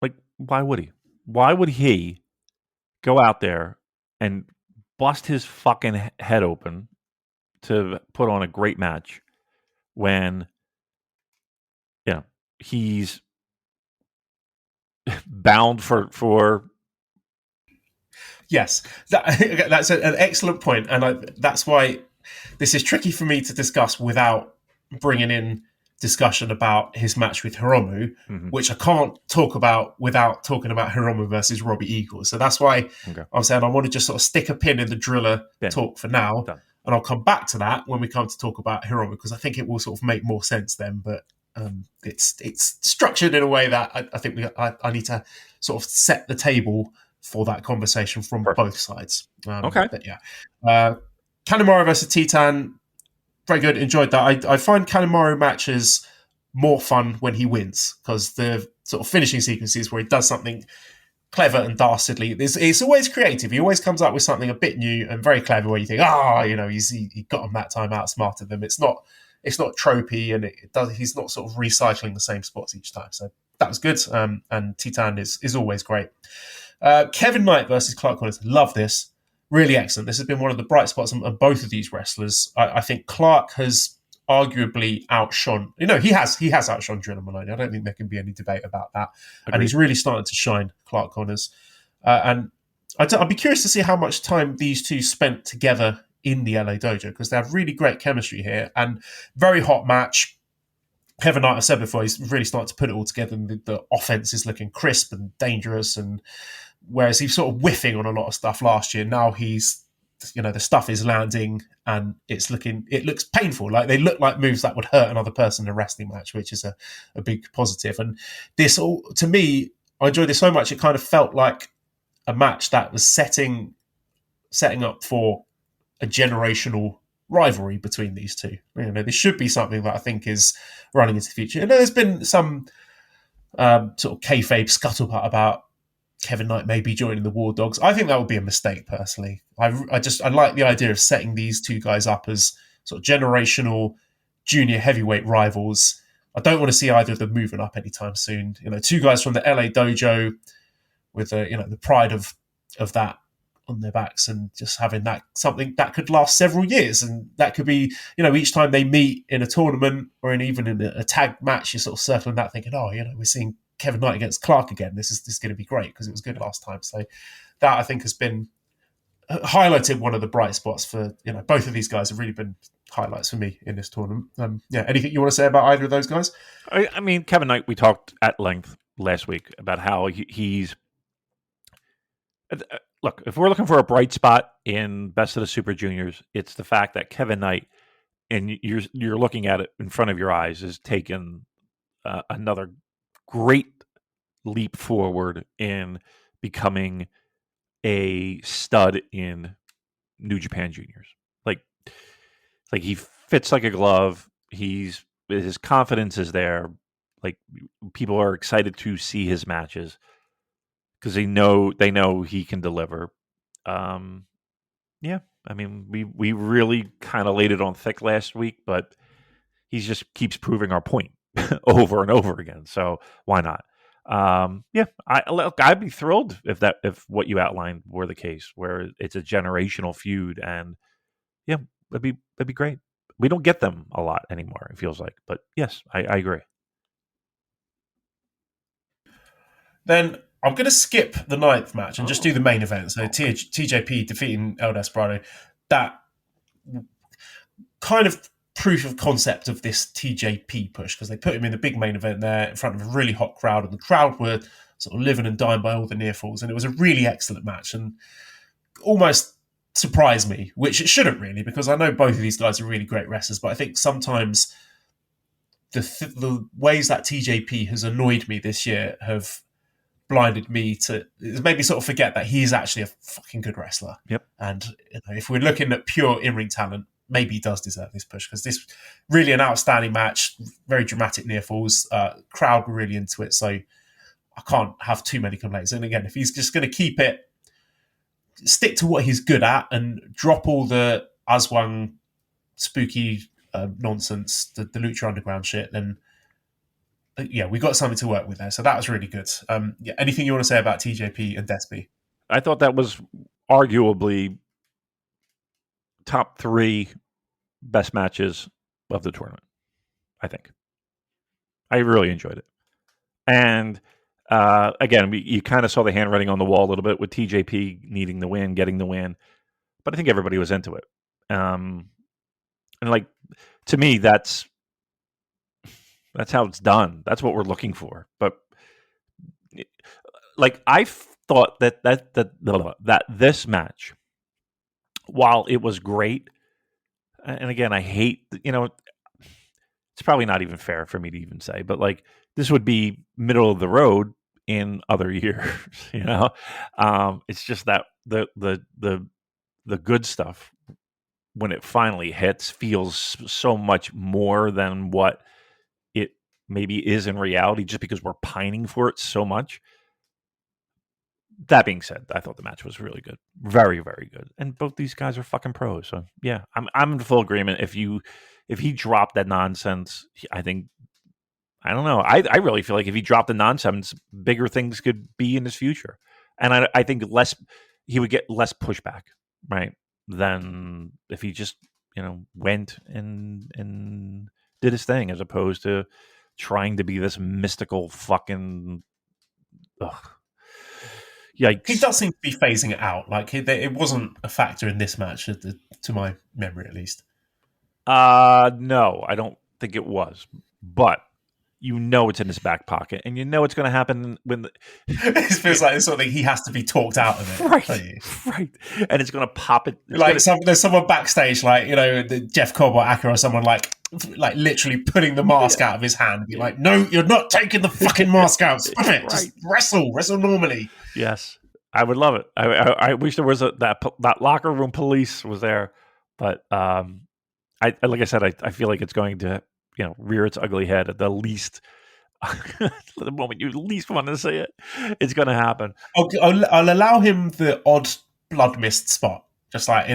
Like, why would he? Why would he go out there and bust his fucking head open to put on a great match when he's bound for Yes, that's an excellent point, and that's why this is tricky for me to discuss without bringing in discussion about his match with Hiromu, which I can't talk about without talking about Hiromu versus Robbie Eagles. So that's why I'm saying I want to just sort of stick a pin in the Drilla talk for now, and I'll come back to that when we come to talk about Hiromu, because I think it will sort of make more sense then. But it's structured in a way that I think I need to sort of set the table for that conversation from both sides. Okay. But yeah. Kanemaru versus Titan, very good. Enjoyed that. I find Kanemaru matches more fun when he wins, because the sort of finishing sequences where he does something clever and dastardly, it's always creative. He always comes up with something a bit new and very clever where you think, he got him that time, outsmarted them. It's not tropey, and he's not sort of recycling the same spots each time. So that was good. And Titan is always great. Kevin Knight versus Clark Connors. Love this. Really excellent. This has been one of the bright spots on both of these wrestlers. I think Clark has arguably outshone. He has outshone Drilla Moloney. I don't think there can be any debate about that. Agreed. And he's really starting to shine, Clark Connors. And I'd be curious to see how much time these two spent together in the LA Dojo, because they have really great chemistry here and very hot match. Kevin Knight, I said before, he's really starting to put it all together, and the offense is looking crisp and dangerous. And whereas he's sort of whiffing on a lot of stuff last year, now he's, the stuff is landing and it looks painful. Like they look like moves that would hurt another person in a wrestling match, which is a big positive. And this all, to me, I enjoyed this so much. It kind of felt like a match that was setting up for a generational rivalry between these two. This should be something that I think is running into the future. There's been some sort of kayfabe scuttlebutt about Kevin Knight maybe joining the War Dogs. I think that would be a mistake, personally. I like the idea of setting these two guys up as sort of generational junior heavyweight rivals. I don't want to see either of them moving up anytime soon. Two guys from the LA Dojo with the pride of that on their backs, and just having that something that could last several years, and that could be each time they meet in a tournament or even in a tag match, you're sort of circling that, thinking, we're seeing Kevin Knight against Clark again. This is going to be great because it was good last time. So that, I think, has been highlighted one of the bright spots for both of these guys have really been highlights for me in this tournament. Anything you want to say about either of those guys? I mean, Kevin Knight, we talked at length last week about how he's. Look, if we're looking for a bright spot in Best of the Super Juniors, it's the fact that Kevin Knight, and you're looking at it in front of your eyes, has taken another great leap forward in becoming a stud in New Japan Juniors. Like he fits like a glove. His confidence is there. Like, people are excited to see his matches because they know he can deliver. I mean, we really kind of laid it on thick last week, but he just keeps proving our point over and over again. So why not? I'd be thrilled if what you outlined were the case, where it's a generational feud, and that'd be great. We don't get them a lot anymore, it feels like, but yes, I agree. Then I'm going to skip the 9th match and just do the main event. So TJP defeating El Desperado. That kind of proof of concept of this TJP push, because they put him in the big main event there in front of a really hot crowd, and the crowd were sort of living and dying by all the near falls, and it was a really excellent match and almost surprised me, which it shouldn't really, because I know both of these guys are really great wrestlers, but I think sometimes the ways that TJP has annoyed me this year have blinded me to, it's made me sort of forget that he's actually a fucking good wrestler. Yep. And if we're looking at pure in-ring talent, maybe he does deserve this push, because this really an outstanding match, very dramatic near falls, crowd were really into it, so I can't have too many complaints. And again, if he's just going to keep it, stick to what he's good at and drop all the Aswang spooky nonsense, the Lucha Underground shit, then we got something to work with there. So that was really good. Anything you want to say about TJP and Despy? I thought that was arguably top 3 best matches of the tournament. I think I really enjoyed it. And again, you kind of saw the handwriting on the wall a little bit with TJP needing the win, getting the win, but I think everybody was into it. And like, to me, that's how it's done. That's what we're looking for. But like, I thought that this match, while it was great, and again, I hate, it's probably not even fair for me to even say, but like, this would be middle of the road in other years. It's just that the good stuff, when it finally hits, feels so much more than what it maybe is in reality, just because we're pining for it so much. That being said, I thought the match was really good, very, very good, and both these guys are fucking pros. So yeah, I'm in full agreement. If he dropped that nonsense, I don't know. I really feel like if he dropped the nonsense, bigger things could be in his future, and I think he would get less pushback, right, than if he just went and did his thing, as opposed to trying to be this mystical fucking. Yikes. He does seem to be phasing it out. Like, it wasn't a factor in this match, to my memory at least. No, I don't think it was. But it's in his back pocket, and it's going to happen when it feels like it's something he has to be talked out of it. Right. And it's going to pop it. There's someone backstage, like, Jeff Cobb or Aka or someone like literally putting the mask out of his hand. Be like, no, you're not taking the fucking mask out. Stop it. Right. Just wrestle normally. Yes, I would love it. I wish there was that locker room police was there, but like I said, I feel like it's going to rear its ugly head at the least. The moment you least want to say it, it's going to happen. I'll allow him the odd blood mist spot, just like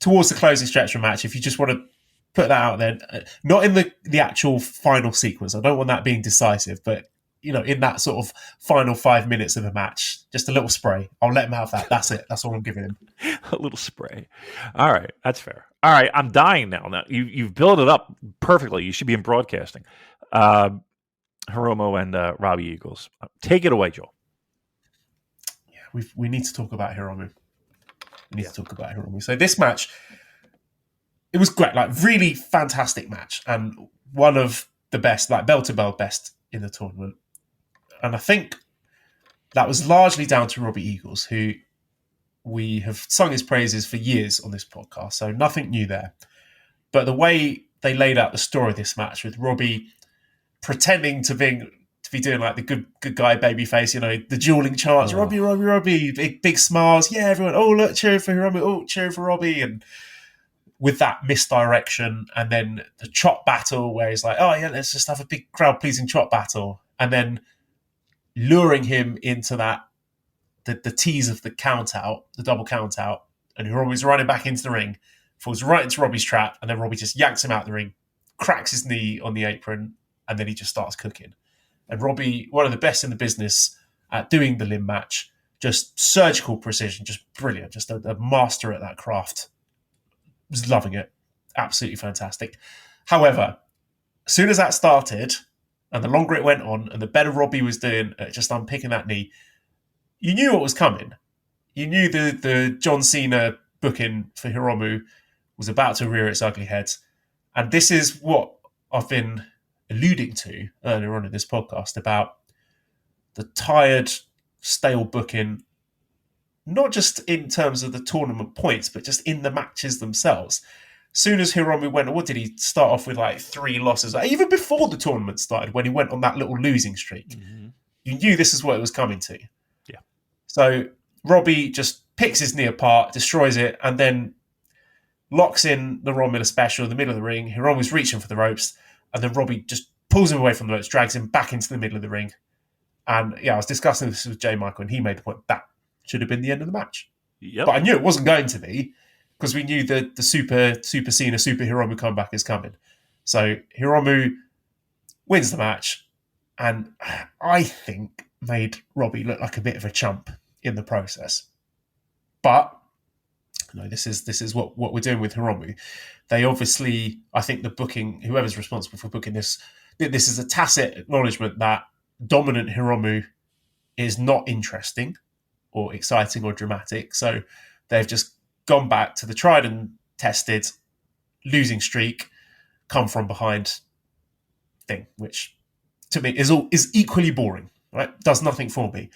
towards the closing stretch of the match. If you just want to put that out there, not in the actual final sequence. I don't want that being decisive, but in that sort of final 5 minutes of the match, just a little spray. I'll let him have that. That's it. That's all I'm giving him. A little spray. All right, that's fair. All right, I'm dying now. Now you've built it up perfectly. You should be in broadcasting. Hiromu and Robbie Eagles. Take it away, Joel. Yeah, we need to talk about Hiromu. So this match, it was great. Like, really fantastic match, and one of the best, like bell to bell best in the tournament. And I think that was largely down to Robbie Eagles, who we have sung his praises for years on this podcast, so nothing new there. But the way they laid out the story of this match, with Robbie pretending to be doing like the good guy babyface, the dueling chants, Robbie, big smiles, yeah, everyone, oh look, cheering for Hiromu, oh cheering for Robbie, and with that misdirection, and then the chop battle where he's like, oh yeah, let's just have a big crowd pleasing chop battle, and then luring him into that the tease of the count out, the double count out, and Hiromu's running back into the ring, falls right into Robbie's trap, and then Robbie just yanks him out the ring, cracks his knee on the apron, and then he just starts cooking. And Robbie, one of the best in the business at doing the limb match, just surgical precision, just brilliant, just a master at that craft. Was loving it. Absolutely fantastic. However, as soon as that started, and the longer it went on, and the better Robbie was doing at just unpicking that knee, you knew what was coming. You knew the John Cena booking for Hiromu was about to rear its ugly head. And this is what I've been alluding to earlier on in this podcast about the tired, stale booking, not just in terms of the tournament points, but just in the matches themselves. Soon as Hiromu went, what did he start off with, like 3 losses? Even before the tournament started, when he went on that little losing streak, you knew this is what it was coming to. Yeah. So Robbie just picks his knee apart, destroys it, and then locks in the Ron Miller special in the middle of the ring. Hiromu's reaching for the ropes, and then Robbie just pulls him away from the ropes, drags him back into the middle of the ring. And yeah, I was discussing this with J. Michael, and he made the point that should have been the end of the match. Yep. But I knew it wasn't going to be, because we knew that the Super Cena, Super Hiromu comeback is coming. So Hiromu wins the match, and I think made Robbie look like a bit of a chump in the process. But no, this is what we're doing with Hiromu. They obviously, I think the booking, whoever's responsible for booking this is a tacit acknowledgement that dominant Hiromu is not interesting or exciting or dramatic. So they've just gone back to the tried and tested losing streak, come from behind thing, which to me is equally boring, right? Does nothing for me.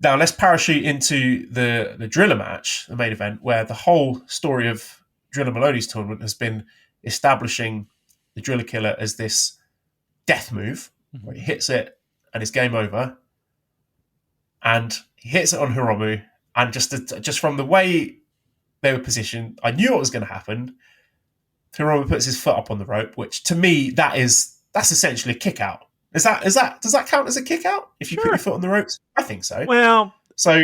Now let's parachute into the Driller match, the main event, where the whole story of Drilla Moloney's tournament has been establishing the Driller Killer as this death move, where he hits it and it's game over. And he hits it on Hiromu, and just from the way they were positioned, I knew what was going to happen. Hiromu puts his foot up on the rope, which to me that's essentially a kick out. Does that count as a kick out if you put your foot on the ropes? I think so. Well, so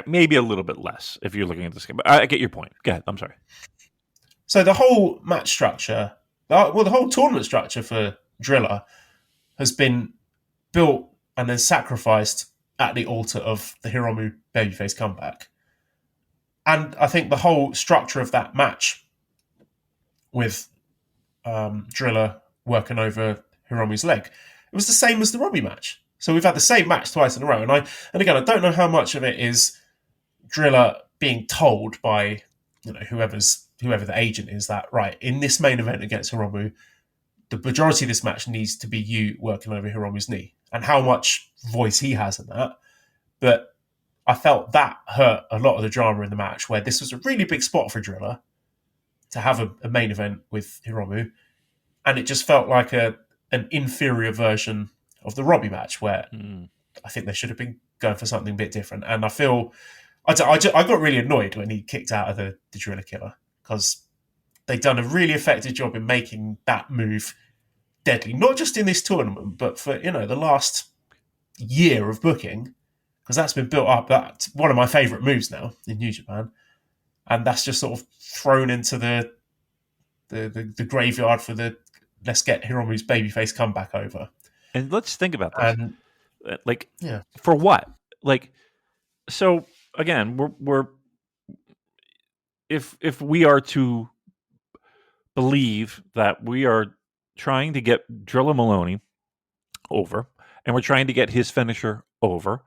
maybe a little bit less if you're looking at this game, but I get your point. Go ahead. I'm sorry. So the whole match structure, the whole tournament structure for Driller has been built and then sacrificed at the altar of the Hiromu babyface comeback. And I think the whole structure of that match with Driller working over Hiromu's leg, it was the same as the Robbie match. So we've had the same match twice in a row. And again, I don't know how much of it is Driller being told by whoever the agent is that, right, in this main event against Hiromu, the majority of this match needs to be you working over Hiromu's knee, and how much voice he has in that. But I felt that hurt a lot of the drama in the match, where this was a really big spot for Driller to have a main event with Hiromu, and it just felt like an inferior version of the Robbie match, where I think they should have been going for something a bit different. And I feel I got really annoyed when he kicked out of the Driller Killer, because they've done a really effective job in making that move deadly, not just in this tournament, but for the last year of booking, because that's been built up. That's one of my favourite moves now in New Japan, and that's just sort of thrown into the graveyard for the let's get Hiromu's babyface comeback over. And let's think about this. Yeah. For what? So again, we're if we are to believe that we are trying to get Drilla Moloney over, and we're trying to get his finisher over,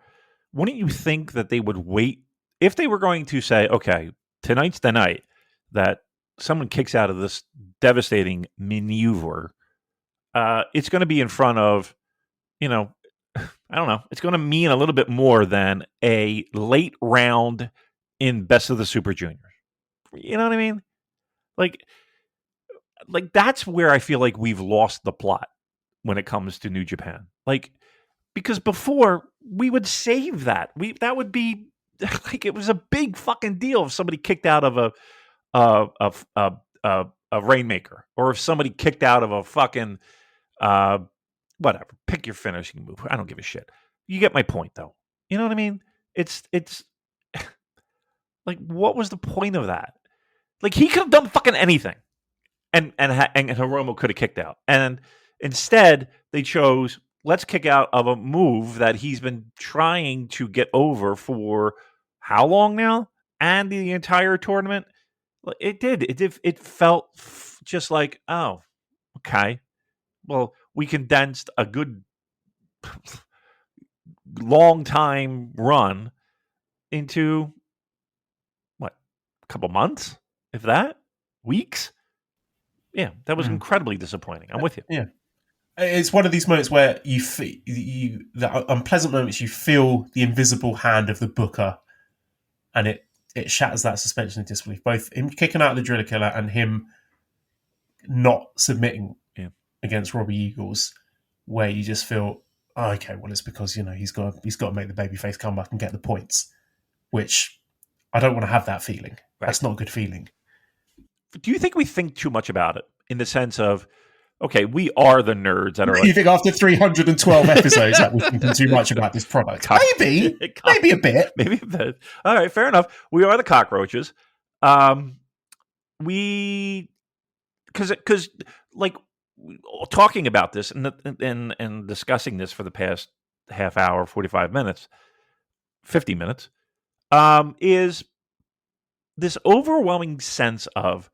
wouldn't you think that they would wait if they were going to say, okay, tonight's the night that someone kicks out of this devastating maneuver? It's going to be in front of, I don't know, it's going to mean a little bit more than a late round in Best of the Super Juniors. You know what I mean? Like that's where I feel like we've lost the plot when it comes to New Japan. Because before we would save that. That would be like it was a big fucking deal if somebody kicked out of a Rainmaker, or if somebody kicked out of a fucking whatever. Pick your finishing move. I don't give a shit. You get my point, though. You know what I mean? It's like, what was the point of that? Like, he could have done fucking anything, and Hiromu could have kicked out, and instead they chose, let's kick out of a move that he's been trying to get over for how long now, and the entire tournament. It felt just like, oh, okay, well, we condensed a good long time run into what, a couple months, if that, weeks. Yeah, that was incredibly disappointing. I'm with you. Yeah. It's one of these moments where the unpleasant moments, you feel the invisible hand of the booker, and it shatters that suspension of disbelief. Both him kicking out the Driller Killer and him not submitting against Robbie Eagles, where you just feel, oh, okay, well, it's because he's got to make the babyface comeback and get the points, which I don't want to have that feeling. Right. That's not a good feeling. Do you think we think too much about it in the sense of, okay, we are the nerds that are. You think after 312 episodes that we're thinking too much about this product? Maybe a bit. Maybe a bit. All right, fair enough. We are the cockroaches. Because like talking about this and discussing this for the past half hour, 45 minutes, 50 minutes, is this overwhelming sense of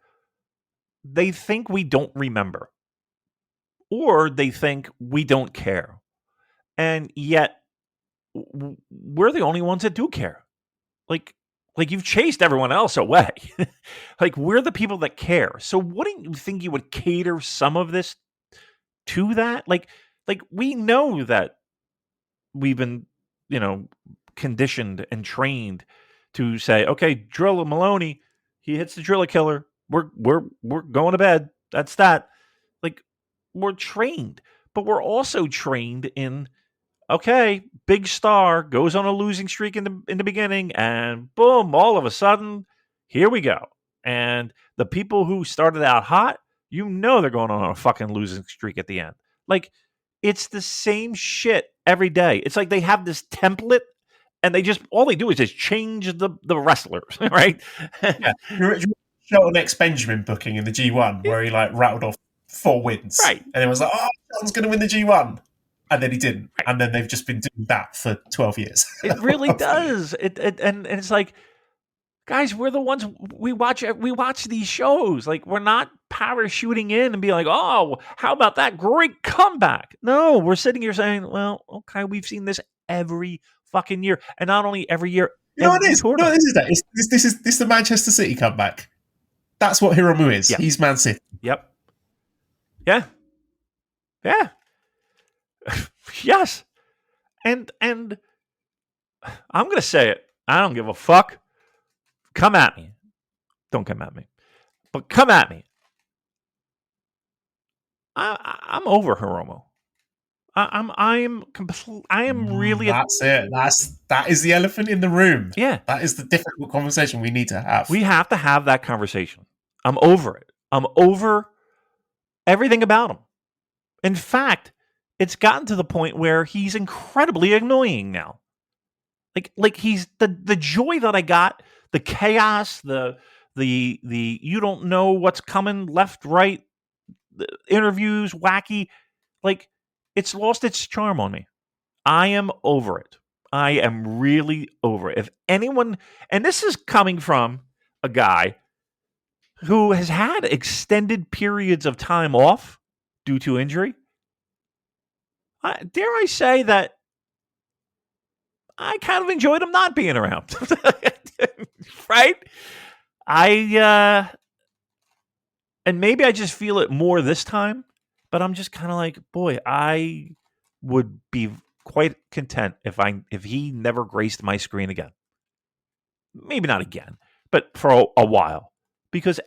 they think we don't remember. Or they think we don't care. And yet, we're the only ones that do care. Like you've chased everyone else away. Like, we're the people that care. So wouldn't you think you would cater some of this to that? Like we know that we've been, conditioned and trained to say, okay, Drilla Moloney, he hits the Driller Killer. We're going to bed. That's that. We're trained, but we're also trained in, okay, big star goes on a losing streak in the beginning, and boom, all of a sudden, here we go. And the people who started out hot, they're going on a fucking losing streak at the end. Like, it's the same shit every day. It's like they have this template, and all they do is just change the wrestlers, right? Yeah. Shelton X Benjamin booking in the G1 where he rattled off 4 wins. Right. And it was like, oh, Shelton's going to win the G1. And then he didn't. Right. And then they've just been doing that for 12 years. It really does. And it's like, guys, we're the ones, we watch these shows. Like, we're not parachuting in and be like, oh, how about that great comeback? No, we're sitting here saying, well, okay, we've seen this every fucking year. And not only every year, it is. No, this is that. This is the Manchester City comeback. That's what Hiromu is. Yep. He's Man City. Yep. Yeah. Yeah. Yes. And I'm going to say it. I don't give a fuck. Come at me. Don't come at me. But come at me. I'm over Hiromu. I am really. That's it. That is the elephant in the room. Yeah. That is the difficult conversation we need to have. We have to have that conversation. I'm over it. I'm over everything about him. In fact, it's gotten to the point where he's incredibly annoying now. Like he's the joy that I got, the chaos, the you don't know what's coming left, right, the interviews, wacky, like it's lost its charm on me. I am over it. I am really over it. If anyone, and this is coming from a guy who has had extended periods of time off due to injury, dare I say that I kind of enjoyed him not being around. Right? And maybe I just feel it more this time, but I'm just kind of like, boy, I would be quite content if he never graced my screen again. Maybe not again, but for a while. Because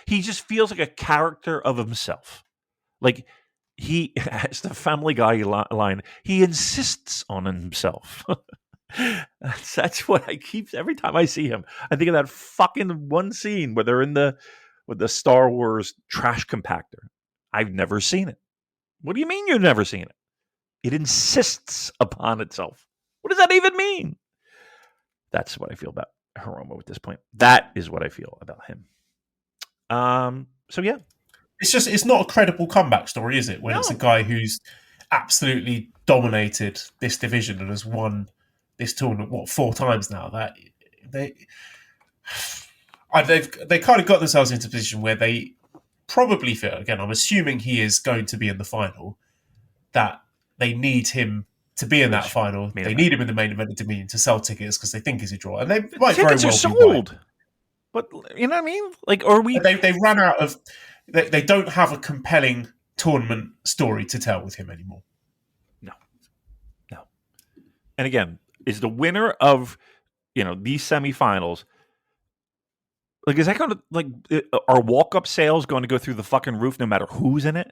he just feels like a character of himself. Like, he, as the Family Guy line, he insists on himself. That's what I keep, every time I see him, I think of that fucking one scene where they're with the Star Wars trash compactor. I've never seen it. What do you mean you've never seen it? It insists upon itself. What does that even mean? That's what I feel about Hiromu at this point. That is what I feel about him. So yeah. It's not a credible comeback story, is it? When it's a guy who's absolutely dominated this division and has won this tournament, 4 times now? That they kind of got themselves into a position where they probably feel, again, I'm assuming he is going to be in the final, that they need him to be in that final. They need him in the main event of Dominion to sell tickets because they think he's a draw. And they might very well be sold. But you know what I mean? Like, are we? They ran out of. They don't have a compelling tournament story to tell with him anymore. No. And again, is the winner of these semifinals? Like, is that going to are walk-up sales going to go through the fucking roof no matter who's in it?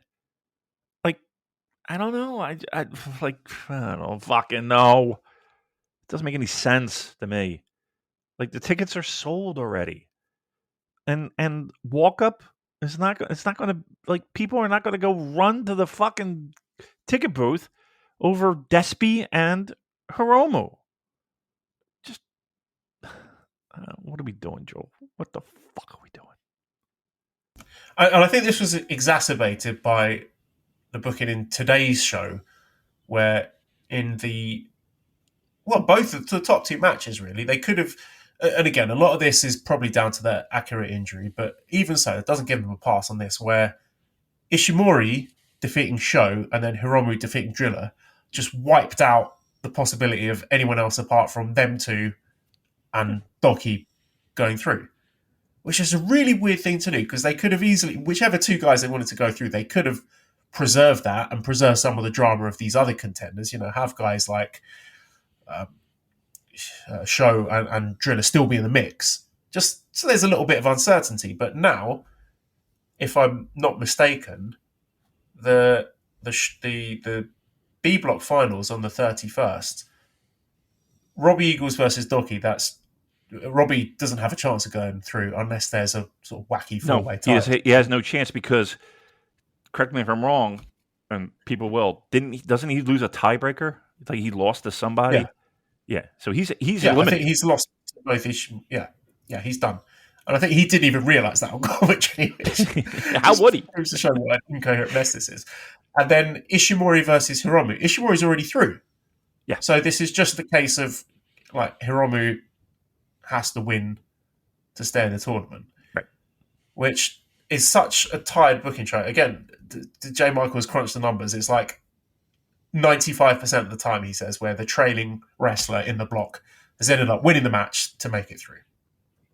Like, I don't know. I don't fucking know. It doesn't make any sense to me. Like, the tickets are sold already. And walk up is not going to, like, people are not going to go run to the fucking ticket booth over Despy and Hiromu. Just what are we doing, Joel? What the fuck are we doing? And I think this was exacerbated by the booking in today's show, where in both of the top two matches, really, they could have. And again, a lot of this is probably down to that accurate injury, but even so, it doesn't give them a pass on this, where Ishimori defeating Sho and then Hiromu defeating Drilla just wiped out the possibility of anyone else apart from them two and Doki going through, which is a really weird thing to do, because they could have easily, whichever two guys they wanted to go through, they could have preserved that and preserved some of the drama of these other contenders. Have guys like Sho and Driller still be in the mix, just so there's a little bit of uncertainty. But now, if I'm not mistaken, the B block finals on the 31st, Robbie Eagles versus Doki. That's Robbie doesn't have a chance of going through unless there's a sort of wacky four-way tie. He has no chance because, correct me if I'm wrong, and people will. Doesn't he lose a tiebreaker? Like, he lost to somebody. Yeah. So he's eliminated. I think he's lost both issues. Yeah, he's done. And I think he didn't even realise that on commentary. How would he? To show what an incoherent mess this is. And then Ishimori versus Hiromu. Ishimori's already through. Yeah. So this is just the case of, like, Hiromu has to win to stay in the tournament. Right. Which is such a tired booking show. Again, J. Michael's crunched the numbers. It's like 95% of the time, he says, where the trailing wrestler in the block has ended up winning the match to make it through.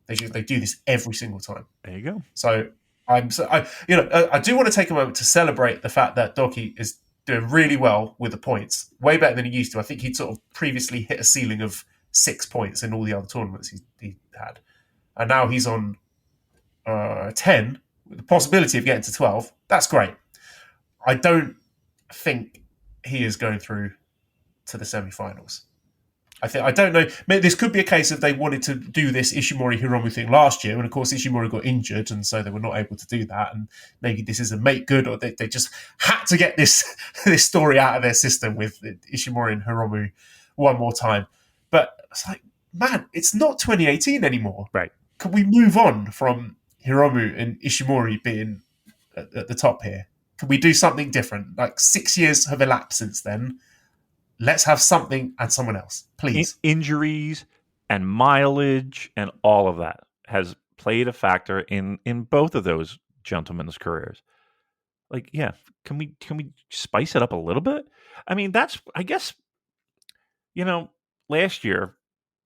They do this every single time. There you go. So I do want to take a moment to celebrate the fact that Doki is doing really well with the points, way better than he used to. I think he'd sort of previously hit a ceiling of 6 points in all the other tournaments he had, and now he's on 10 with the possibility of getting to 12. That's great. I don't think he is going through to the semi-finals. I don't know. This could be a case of they wanted to do this Ishimori Hiromu thing last year, and of course Ishimori got injured, and so they were not able to do that. And maybe this is a make good, or they just had to get this story out of their system with Ishimori and Hiromu one more time. But it's like, man, it's not 2018 anymore. Right? Can we move on from Hiromu and Ishimori being at the top here? Can we do something different? Like, 6 years have elapsed since then. Let's have something and someone else, please. Injuries and mileage and all of that has played a factor in both of those gentlemen's careers. Like, yeah, can we spice it up a little bit? I mean, that's, I guess, last year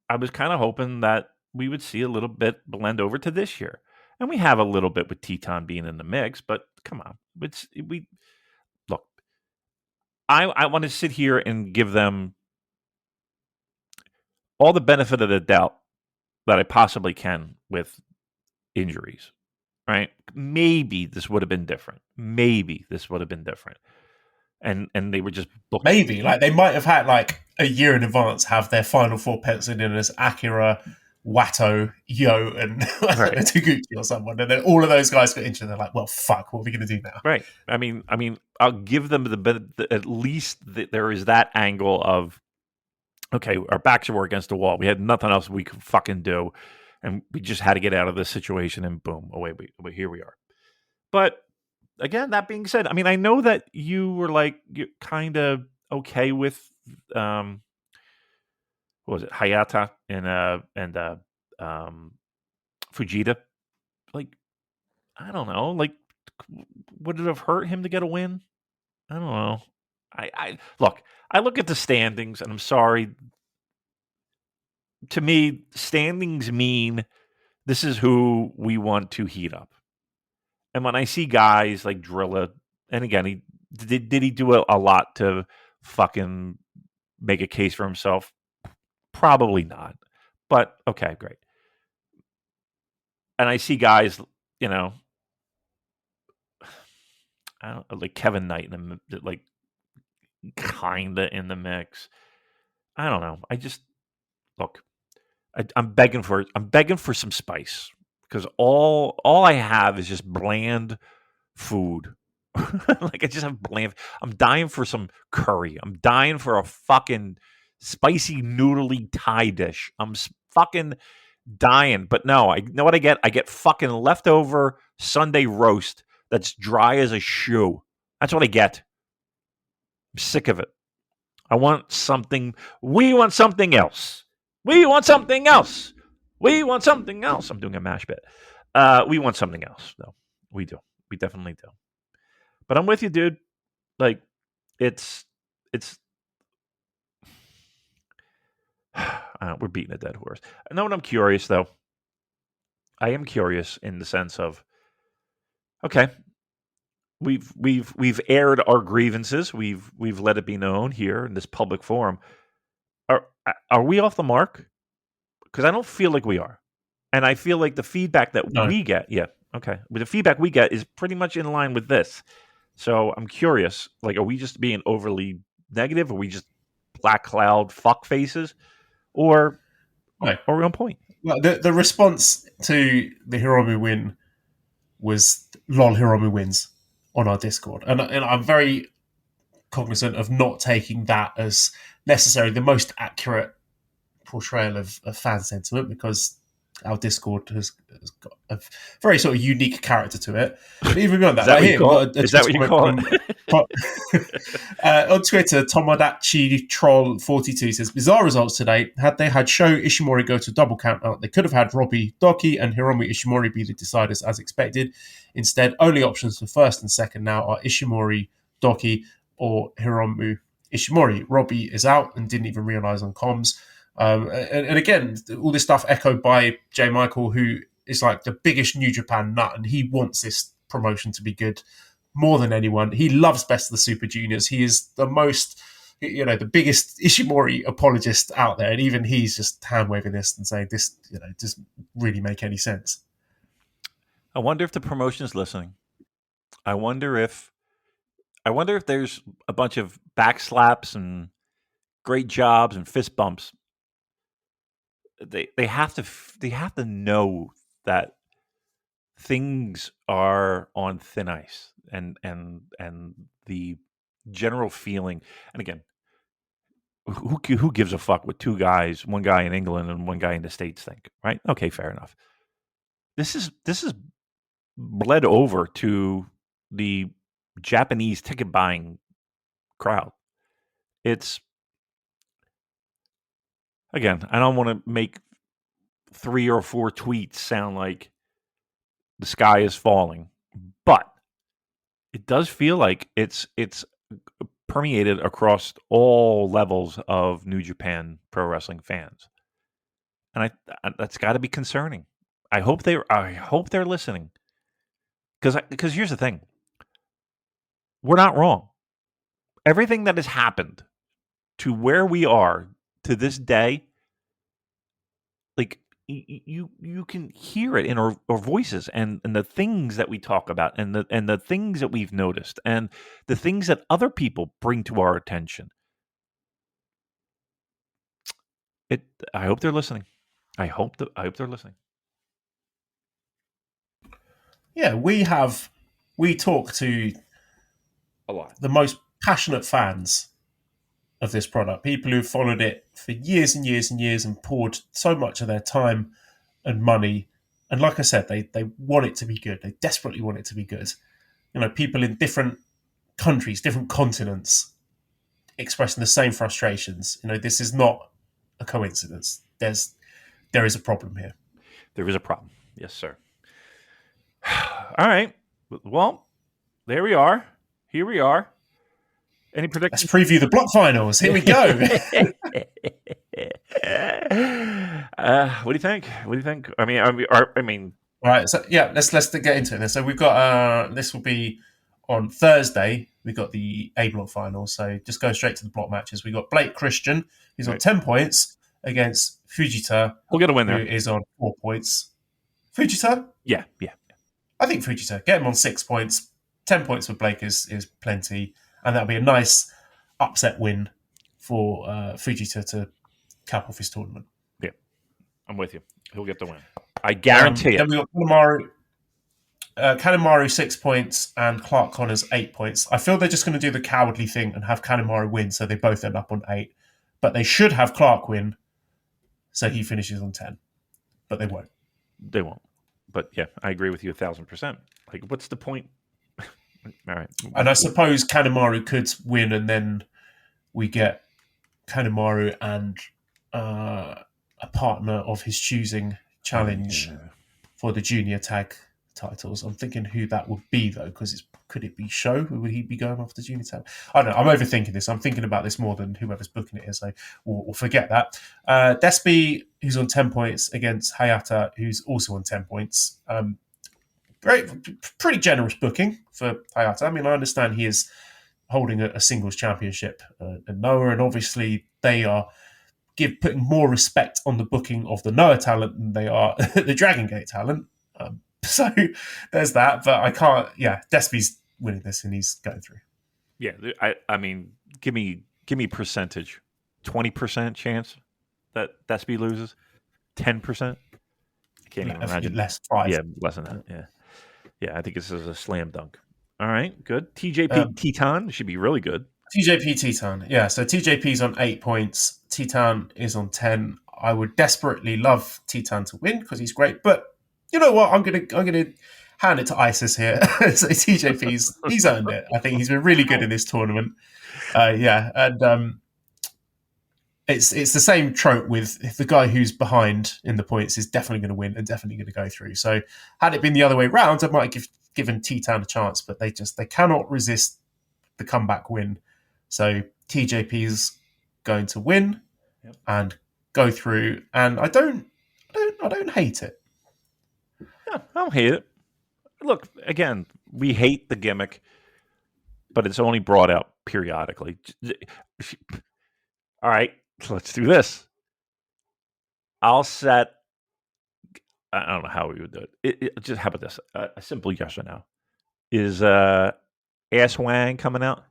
I was kind of hoping that we would see a little bit blend over to this year, and we have a little bit with Teton being in the mix. But come on, look. I want to sit here and give them all the benefit of the doubt that I possibly can with injuries, right? Maybe this would have been different. And they were just booked. Maybe, like, they might have had, like, a year in advance have their final four penciled in as Akira, Watto, Yo, and Taguchi or someone, and then all of those guys got injured. And they're like, "Well, fuck, what are we going to do now?" Right. I mean, I'll give them at least there is that angle of, okay, our backs were against the wall. We had nothing else we could fucking do, and we just had to get out of this situation. And boom, here we are. But again, that being said, I mean, I know that you were like, you're kind of okay with. What was it, Hayata and Fujita? Like, I don't know. Like, would it have hurt him to get a win? I don't know. I look. I look at the standings, and I'm sorry. To me, standings mean this is who we want to heat up. And when I see guys like Drilla, and again, did he do a lot to fucking make a case for himself? Probably not. But okay, great. And I see guys, I don't like Kevin Knight and like kinda in the mix. I don't know. I just look. I'm begging for some spice because all I have is just bland food. Like I just have bland. I'm dying for some curry. I'm dying for a fucking spicy noodly Thai dish. I'm fucking dying. But no, I know what I get. I get fucking leftover Sunday roast that's dry as a shoe. That's what I get. I'm sick of it. I want something. We want something else. We want something else. We want something else. I'm doing a mash bit. We want something else, though. We do. We definitely do. But I'm with you, dude. Like, it's. We're beating a dead horse. I know what I'm curious, though. I am curious in the sense of, okay, we've aired our grievances. We've let it be known here in this public forum. Are we off the mark? Because I don't feel like we are. And I feel like the feedback that we get, but the feedback we get is pretty much in line with this. So I'm curious, like, are we just being overly negative? Are we just black cloud fuck faces? Or are we on point? Well, the response to the Hiromu win was lol Hiromu wins on our Discord. And I'm very cognizant of not taking that as necessarily the most accurate portrayal of fan sentiment because our Discord has got a very sort of unique character to it. But even beyond that, is that what you call it? On Twitter, Tomodachi Troll 42 says, bizarre results today. Had they had Sho Ishimori go to double count out, they could have had Robbie Doki and Hiromu Ishimori be the deciders as expected. Instead, only options for first and second now are Ishimori, Doki, or Hiromu Ishimori. Robbie is out and didn't even realise on comms. And again, all this stuff echoed by J. Michael, who is like the biggest New Japan nut, and he wants this promotion to be good more than anyone. He loves Best of the Super Juniors. He is the most, the biggest Ishimori apologist out there, and even he's just hand waving this and saying this, doesn't really make any sense. I wonder if the promotion is listening. I wonder if there's a bunch of backslaps and great jobs and fist bumps. They have to know that things are on thin ice, and the general feeling. And again, who gives a fuck what two guys, one guy in England and one guy in the States think, right? Okay, fair enough. This is bled over to the Japanese ticket buying crowd. It's, again, I don't want to make 3 or 4 tweets sound like the sky is falling, but it does feel like it's permeated across all levels of New Japan pro wrestling fans, and that's got to be concerning. I hope they're listening, because here's the thing: we're not wrong. Everything that has happened to where we are to this day, like, you can hear it in our voices and the things that we talk about and the things that we've noticed and the things that other people bring to our attention. I hope they're listening. I hope they're listening. Yeah, we talk to A lot. the most passionate fans of this product, people who've followed it for years and years and years and poured so much of their time and money. And like I said, they want it to be good. They desperately want it to be good. People in different countries, different continents expressing the same frustrations. This is not a coincidence. There is a problem here. There is a problem. Yes, sir. All right. Well, there we are. Here we are. Any Let's predictions? preview the block finals. Here we go. What do you think? What do you think? I mean, All right, so yeah, let's get into it then. So we've got this will be on Thursday. We've got the A block final. So just go straight to the block matches. We got Blake Christian, who's on 10 points against Fujita. We'll get a win there. Who is on 4 points. Fujita? Yeah. I think Fujita. Get him on 6 points. 10 points for Blake is plenty, and that'll be a nice upset win for Fujita to cap off his tournament. Yeah, I'm with you. He'll get the win. I guarantee it. Then we got Kanemaru 6 points and Clark Connors 8 points. I feel they're just going to do the cowardly thing and have Kanemaru win, so they both end up on 8. But they should have Clark win, so he finishes on 10. But they won't. They won't. But yeah, I agree with you 1,000%. Like, what's the point? All right. And I suppose Kanemaru could win, and then we get Kanemaru and a partner of his choosing challenge for the junior tag titles. I'm thinking who that would be, though, because could it be Sho? Would he be going off the junior tag? I don't know. I'm overthinking this. I'm thinking about this more than whoever's booking it here, so we'll forget that. Despi, who's on 10 points, against Hayata, who's also on 10 points. Pretty generous booking for Hayata. I mean, I understand he is holding a singles championship in Noah, and obviously they are putting more respect on the booking of the Noah talent than they are the Dragon Gate talent. So there's that, but I can't. Yeah, Despi's winning this, and he's going through. Yeah, I mean, give me percentage. 20% chance that Despi loses. 10%. I can't even imagine. Less 5. Yeah, less than that. Yeah. I think this is a slam dunk. All right, good. TJP Teton should be really good. TJP Teton, yeah. So TJP's on 8 points. Teton is on 10. I would desperately love Teton to win because he's great, but you know what? I'm gonna hand it to ISIS here. So he's earned it. I think he's been really good in this tournament. And it's the same trope with the guy who's behind in the points is definitely going to win and definitely going to go through. So had it been the other way round, I might have given Teton a chance, but they cannot resist the comeback win. So TJP's going to win and go through, and I don't hate it. Yeah, I don't hate it. Look, again, we hate the gimmick, but it's only brought out periodically. All right, let's do this. I'll set. I don't know how we would do it. Just how about this? A simple yes or no. Is Ass Wang coming out?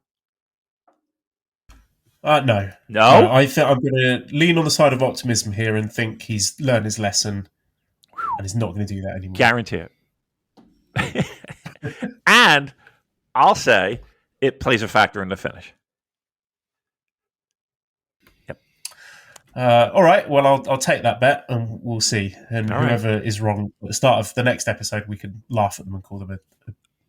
No. I think I'm going to lean on the side of optimism here and think he's learned his lesson and he's not going to do that anymore. Guarantee it. And I'll say it plays a factor in the finish. Yep. All right. Well, I'll take that bet and we'll see. And all whoever is wrong at the start of the next episode, we can laugh at them and call them a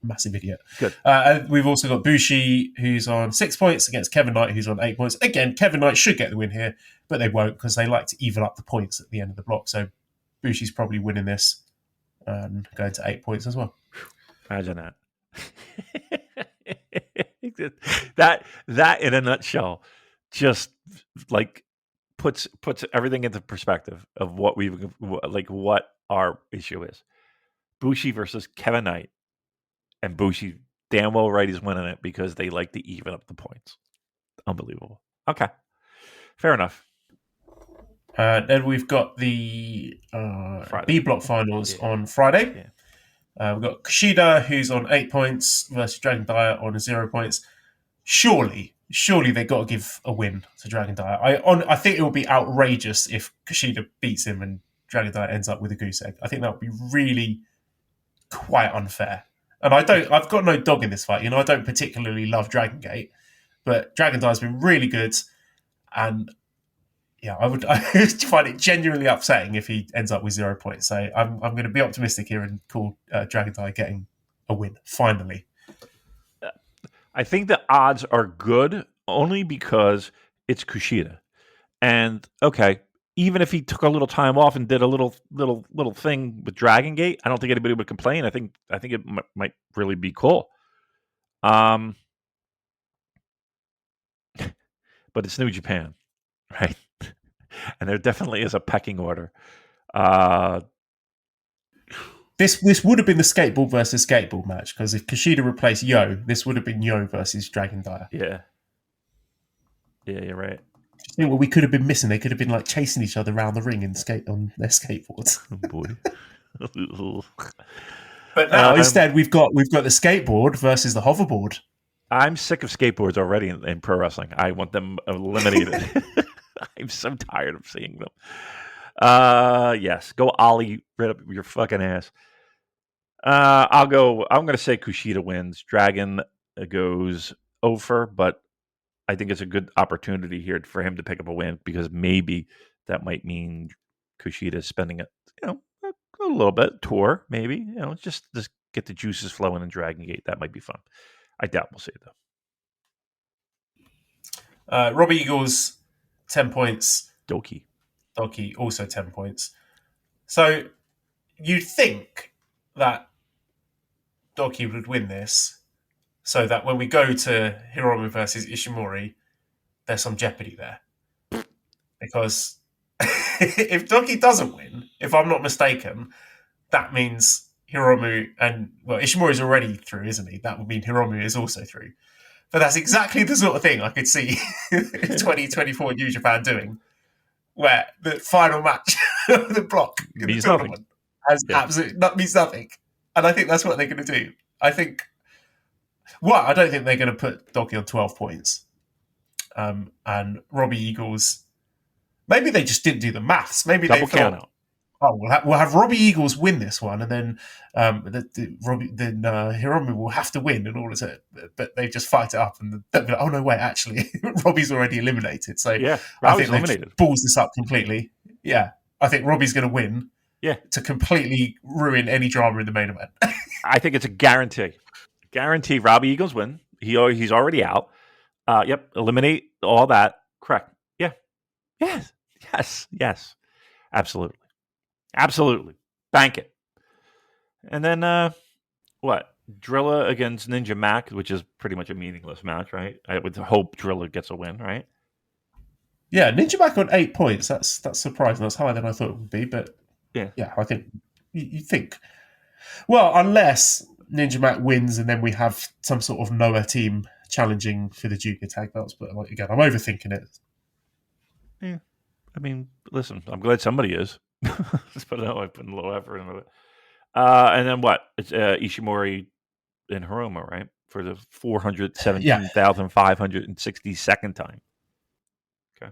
massive idiot. Good. And we've also got Bushi, who's on 6 points, against Kevin Knight, who's on 8 points. Again, Kevin Knight should get the win here, but they won't because they like to even up the points at the end of the block. So Bushi's probably winning this and going to 8 points as well. Imagine that. that in a nutshell just like puts everything into perspective of what our issue is. Bushi versus Kevin Knight, and Bushi damn well right is winning it because they like to even up the points. Unbelievable. Okay, fair enough. Then we've got the B block finals on Friday. Yeah. We've got Kushida, who's on 8 points, versus Dragon Dyer on 0 points. Surely they got to give a win to Dragon Dyer. I think it would be outrageous if Kushida beats him and Dragon Dyer ends up with a goose egg. I think that would be really quite unfair. And I've got no dog in this fight. You know, I don't particularly love Dragon Gate, but Dragon Dyer's been really good, and yeah, I would find it genuinely upsetting if he ends up with 0 points. So I'm going to be optimistic here and call Dragon Dyer getting a win finally. I think the odds are good only because it's Kushida, and okay, even if he took a little time off and did a little thing with Dragon Gate, I don't think anybody would complain. I think it might really be cool. But it's New Japan, right? And there definitely is a pecking order. This would have been the skateboard versus skateboard match, because if Kushida replaced Yo, this would have been Yo versus Dragon Dyer. Yeah, you're right. You know what we could have been missing? They could have been like chasing each other around the ring and skate on their skateboards. Oh boy. But now instead we've got the skateboard versus the hoverboard. I'm sick of skateboards already in pro wrestling. I want them eliminated. I'm so tired of seeing them. Yes, go Ollie right up your fucking ass. I'm going to say Kushida wins. Dragon goes over, but I think it's a good opportunity here for him to pick up a win, because maybe that might mean Kushida is spending a little bit tour, maybe, just get the juices flowing in Dragon Gate. That might be fun. I doubt we'll see it though. Robbie Eagles, 10 points. Doki also 10 points. So you'd think that Doki would win this, so that when we go to Hiromu versus Ishimori, there's some jeopardy there. Because if Doki doesn't win, if I'm not mistaken, that means Hiromu Ishimori's already through, isn't he? That would mean Hiromu is also through. But that's exactly the sort of thing I could see 2024 New Japan doing, where the final match of the block in the tournament means nothing. And I think that's what they're going to do. I don't think they're going to put Doki on 12 points. And Robbie Eagles, maybe they just didn't do the maths. Maybe double they count thought, we'll have Robbie Eagles win this one, and then Hiromu will have to win in order to. But they just fight it up, and they'll be like, oh no, wait, actually, Robbie's already eliminated. So yeah, I think they balls this up completely. Yeah, I think Robbie's going to win. Yeah, to completely ruin any drama in the main event. I think it's a guarantee. Guarantee Robbie Eagles win. He's already out. Yep, eliminate all that. Correct. Yeah. Yes. Absolutely. Bank it. And then what? Drilla against Ninja Mac, which is pretty much a meaningless match, right? I would hope Drilla gets a win, right? Yeah, Ninja Mac on 8 points. That's surprising. That's higher than I thought it would be, but yeah, I think you think. Well, unless Ninja Mac wins and then we have some sort of Noah team challenging for the junior tag belts. But again, I'm overthinking it. Yeah. I mean, listen, I'm glad somebody is. Let's put it that way, putting a little effort into it. And then what? It's Ishimori and Hiromu, right? For the 417,562nd time. Okay.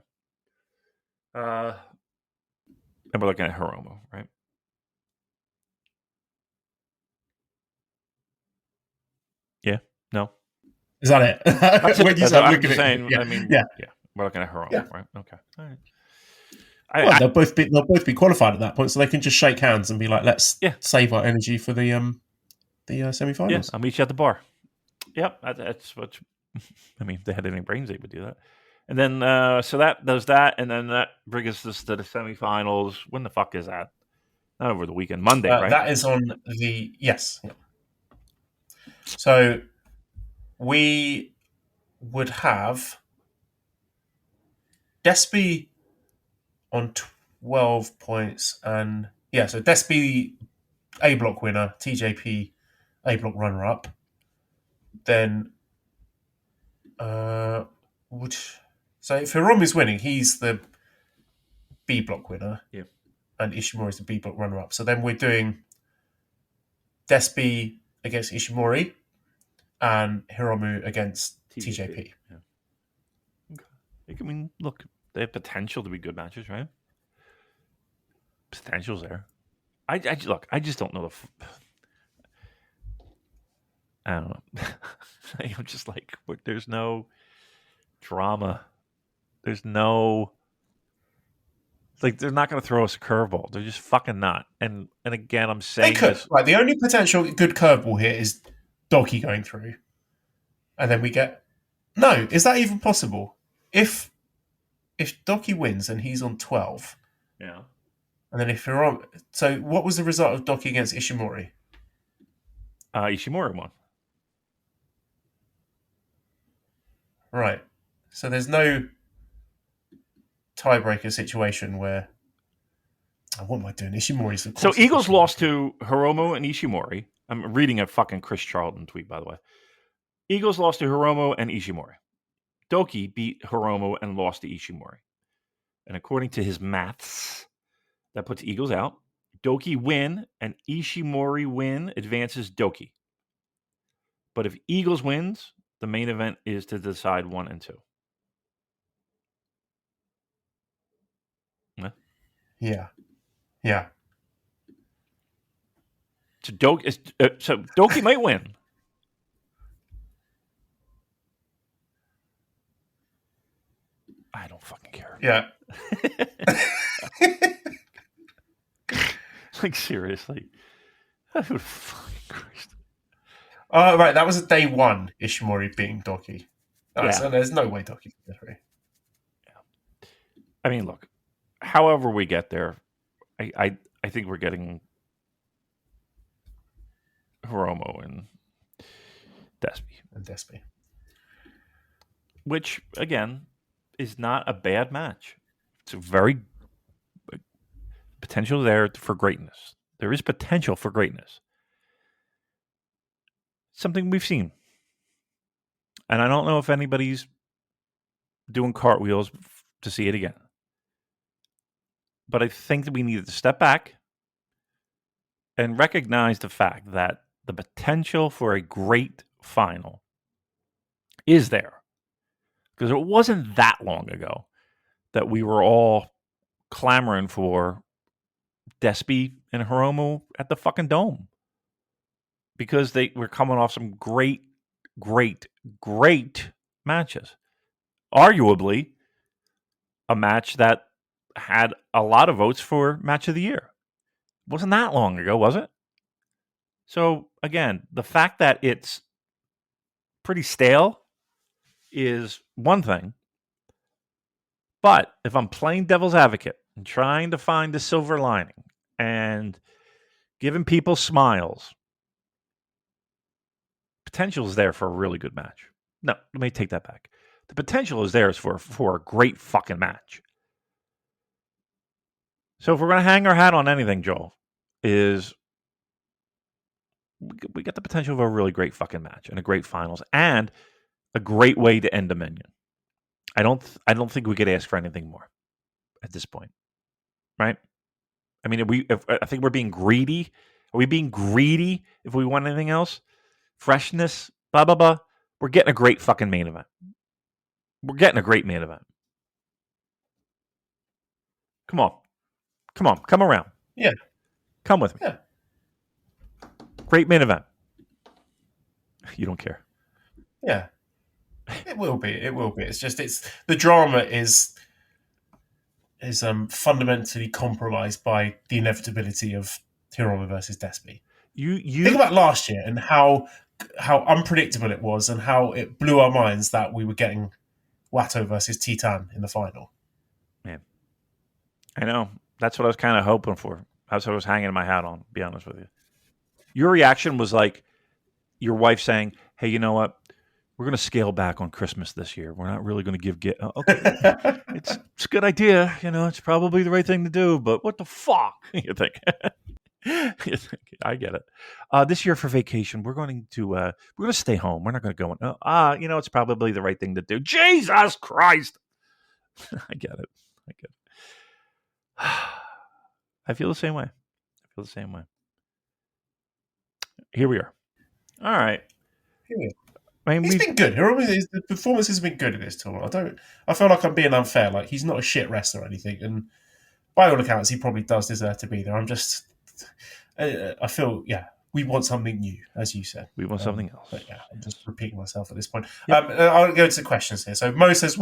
And we're looking at Hiromu, right? Yeah. No. Is that it? When you start looking at it, I mean, yeah, we're looking at Hiromu, right? Okay. All right. They'll both be qualified at that point, so they can just shake hands and be like, "Let's save our energy for the semi-finals." Yeah, I'll meet you at the bar. Yep, that's what. I mean, if they had any brains, they would do that. And then, so that does that, and then that brings us to the semifinals. When the fuck is that? Not over the weekend, Monday, right? That is on the yes. Yeah. So we would have Despy on 12 points, and so Despy A block winner, TJP A block runner up. Then so if Hiromu's winning, he's the B block winner. Yeah. And Ishimori is the B block runner up. So then we're doing Despy against Ishimori and Hiromu against TJP. Yeah. Okay. I mean, look, they have potential to be good matches, right? Potential's there. I just don't know I don't know. I'm just like, there's no drama. There's no. Like, they're not going to throw us a curveball. They're just fucking not. And again, I'm saying they could. This. Right, the only potential good curveball here is Doki going through. And then we get... No, is that even possible? If Doki wins and he's on 12... Yeah. And then if Hiromu... So what was the result of Doki against Ishimori? Ishimori won. Right. So there's no tiebreaker situation where. Oh, what am I doing? Ishimori's of So course. Eagles lost to Hiromu and Ishimori. I'm reading a fucking Chris Charlton tweet, by the way. Eagles lost to Hiromu and Ishimori. Doki beat Hiromu and lost to Ishimori. And according to his maths, that puts Eagles out. Doki win and Ishimori win advances Doki. But if Eagles wins, the main event is to decide 1 and 2. Yeah. Yeah. So Doki might win. I don't fucking care. Yeah. Like, seriously. Oh, fucking Christ. Right. That was a day one. Ishimori beating Doki. Yeah. So there's no way Doki can get through. I mean, look. However we get there, I think we're getting Hiromu and Despy. Which, again, is not a bad match. It's a very potential there for greatness. There is potential for greatness. Something we've seen. And I don't know if anybody's doing cartwheels to see it again. But I think that we needed to step back and recognize the fact that the potential for a great final is there. Because it wasn't that long ago that we were all clamoring for Despy and Hiromu at the fucking Dome. Because they were coming off some great matches. Arguably, a match that had a lot of votes for Match of the Year. Wasn't that long ago, was it? So, again, the fact that it's pretty stale is one thing. But if I'm playing devil's advocate and trying to find the silver lining and giving people smiles, potential is there for a really good match. No, let me take that back. The potential is there for a great fucking match. So if we're going to hang our hat on anything, Joel, is we got the potential of a really great fucking match and a great finals and a great way to end Dominion. I don't think we could ask for anything more at this point, right? I mean, I think we're being greedy. Are we being greedy if we want anything else? Freshness, blah blah blah. We're getting a great fucking main event. We're getting a great main event. Come on, come around. Yeah, come with me. Yeah. Great main event. You don't care. Yeah. It will be. It's just the drama is fundamentally compromised by the inevitability of Hiromu versus Despy. You think about last year and how unpredictable it was and how it blew our minds that we were getting Watto versus Titan in the final. Man, I know. That's what I was kind of hoping for. That's what I was hanging my hat on, to be honest with you. Your reaction was like your wife saying, hey, you know what? We're going to scale back on Christmas this year. We're not really going to give okay. It's a good idea. You know, it's probably the right thing to do, but what the fuck? You think? I get it. This year for vacation, we're going to stay home. We're not going to go. You know, it's probably the right thing to do. Jesus Christ! I get it. I feel the same way. Here we are. All right. I mean, he's been good. The performance has been good in this tournament. I feel like I'm being unfair. Like, he's not a shit wrestler or anything, and by all accounts, he probably does deserve to be there. I feel, we want something new, as you said. We want something else. But I'm just repeating myself at this point. Yep. I'll go to the questions here. So Mo says,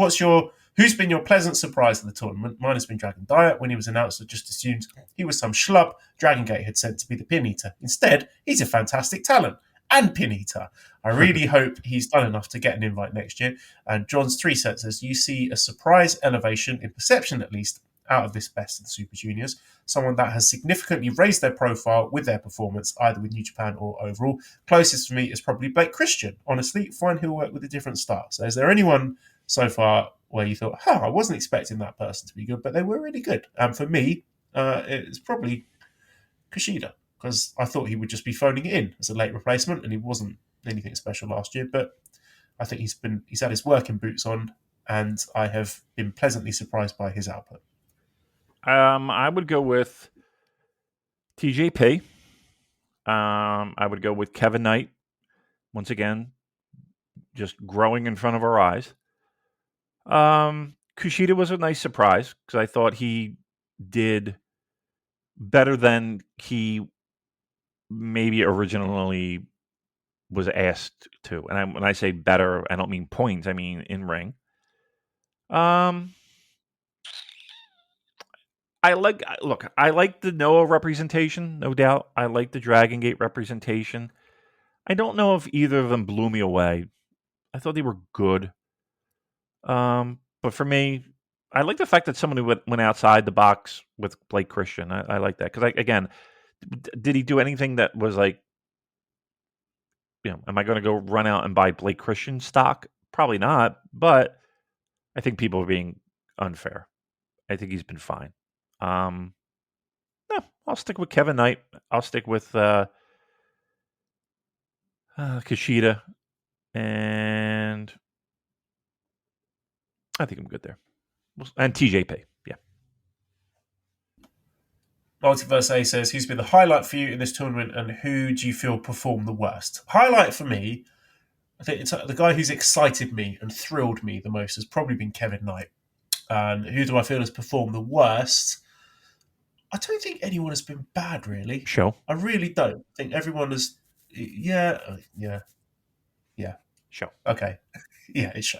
who's been your pleasant surprise of the tournament? Mine has been Dragon Diet. When he was announced, I just assumed he was some schlub Dragon Gate had sent to be the pin eater. Instead, he's a fantastic talent and pin eater. I really hope he's done enough to get an invite next year. And John's 3 cents says, you see a surprise elevation, in perception at least, out of this best of the Super Juniors. Someone that has significantly raised their profile with their performance, either with New Japan or overall. Closest for me is probably Blake Christian. Honestly, fine, he'll work with a different style. So is there anyone so far where you thought, I wasn't expecting that person to be good, but they were really good? And for me, it's probably Kushida, because I thought he would just be phoning it in as a late replacement, and he wasn't anything special last year. But I think he's had his working boots on, and I have been pleasantly surprised by his output. I would go with TJP. I would go with Kevin Knight. Once again, just growing in front of our eyes. Kushida was a nice surprise because I thought he did better than he maybe originally was asked to. And when I say better, I don't mean points. I mean in ring. I like the Noah representation, no doubt. I like the Dragon Gate representation. I don't know if either of them blew me away. I thought they were good. But for me, I like the fact that someone who went outside the box with Blake Christian. I like that. Because, again, did he do anything that was like, am I going to go run out and buy Blake Christian stock? Probably not. But I think people are being unfair. I think he's been fine. No, I'll stick with Kevin Knight. I'll stick with Kushida, and I think I'm good there. And TJP, yeah. Multiverse A says, who's been the highlight for you in this tournament, and who do you feel performed the worst? Highlight for me, I think it's the guy who's excited me and thrilled me the most has probably been Kevin Knight. And who do I feel has performed the worst? I don't think anyone has been bad, really. Show. I really don't. I think everyone has... Yeah. Show. Okay. Yeah, it's Show.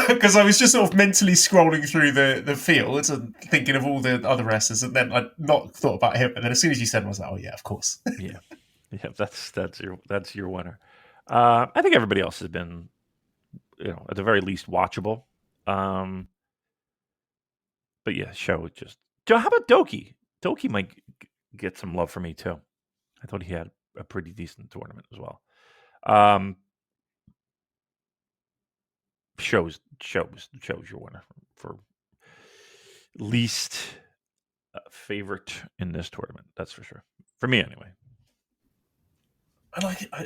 Because I was just sort of mentally scrolling through the fields and thinking of all the other wrestlers, and then I'd not thought about him. And then as soon as you said him, I was like, oh, yeah, of course. Yeah, that's your winner. I think everybody else has been, at the very least, watchable. But yeah, Show just. How about Doki? Doki might get some love from me too. I thought he had a pretty decent tournament as well. Show's your winner for least favorite in this tournament. That's for sure. For me, anyway.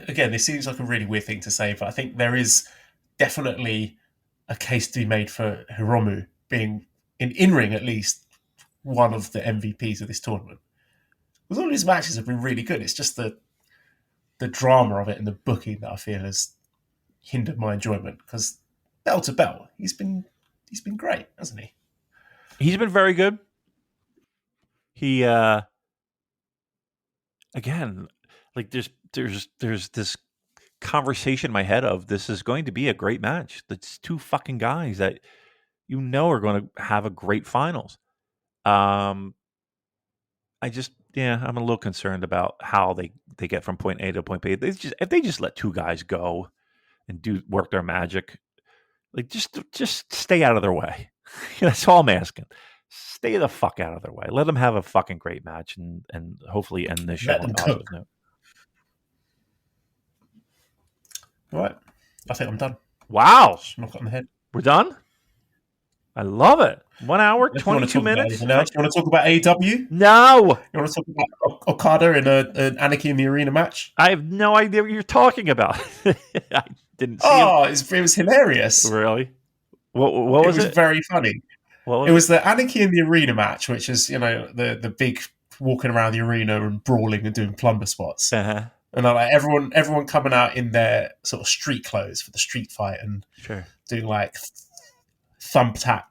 Again, this seems like a really weird thing to say, but I think there is definitely a case to be made for Hiromu being, in-ring at least, one of the MVPs of this tournament. Because all his matches have been really good. It's just the drama of it and the booking that I feel has hindered my enjoyment. Because bell to bell, he's been great, hasn't he? He's been very good. He again, like there's this conversation in my head of this is going to be a great match. That's two fucking guys that are going to have a great finals. I'm a little concerned about how they get from point A to point B. If they just let two guys go and work their magic, like just stay out of their way. That's all I'm asking. Stay the fuck out of their way. Let them have a fucking great match and hopefully end this show on a positive note. All right. I think I'm done. Wow. Knock it on the head. We're done? I love it. 1 hour, 22 minutes. You want to talk about AEW? No. You want to talk about Okada in an Anarchy in the Arena match? I have no idea what you're talking about. I didn't see it. It was hilarious. Really? What was it? It was very funny. It was the Anarchy in the Arena match, which is, the big walking around the arena and brawling and doing plumber spots. Uh-huh. And like everyone coming out in their sort of street clothes for the street fight and doing like thumbtack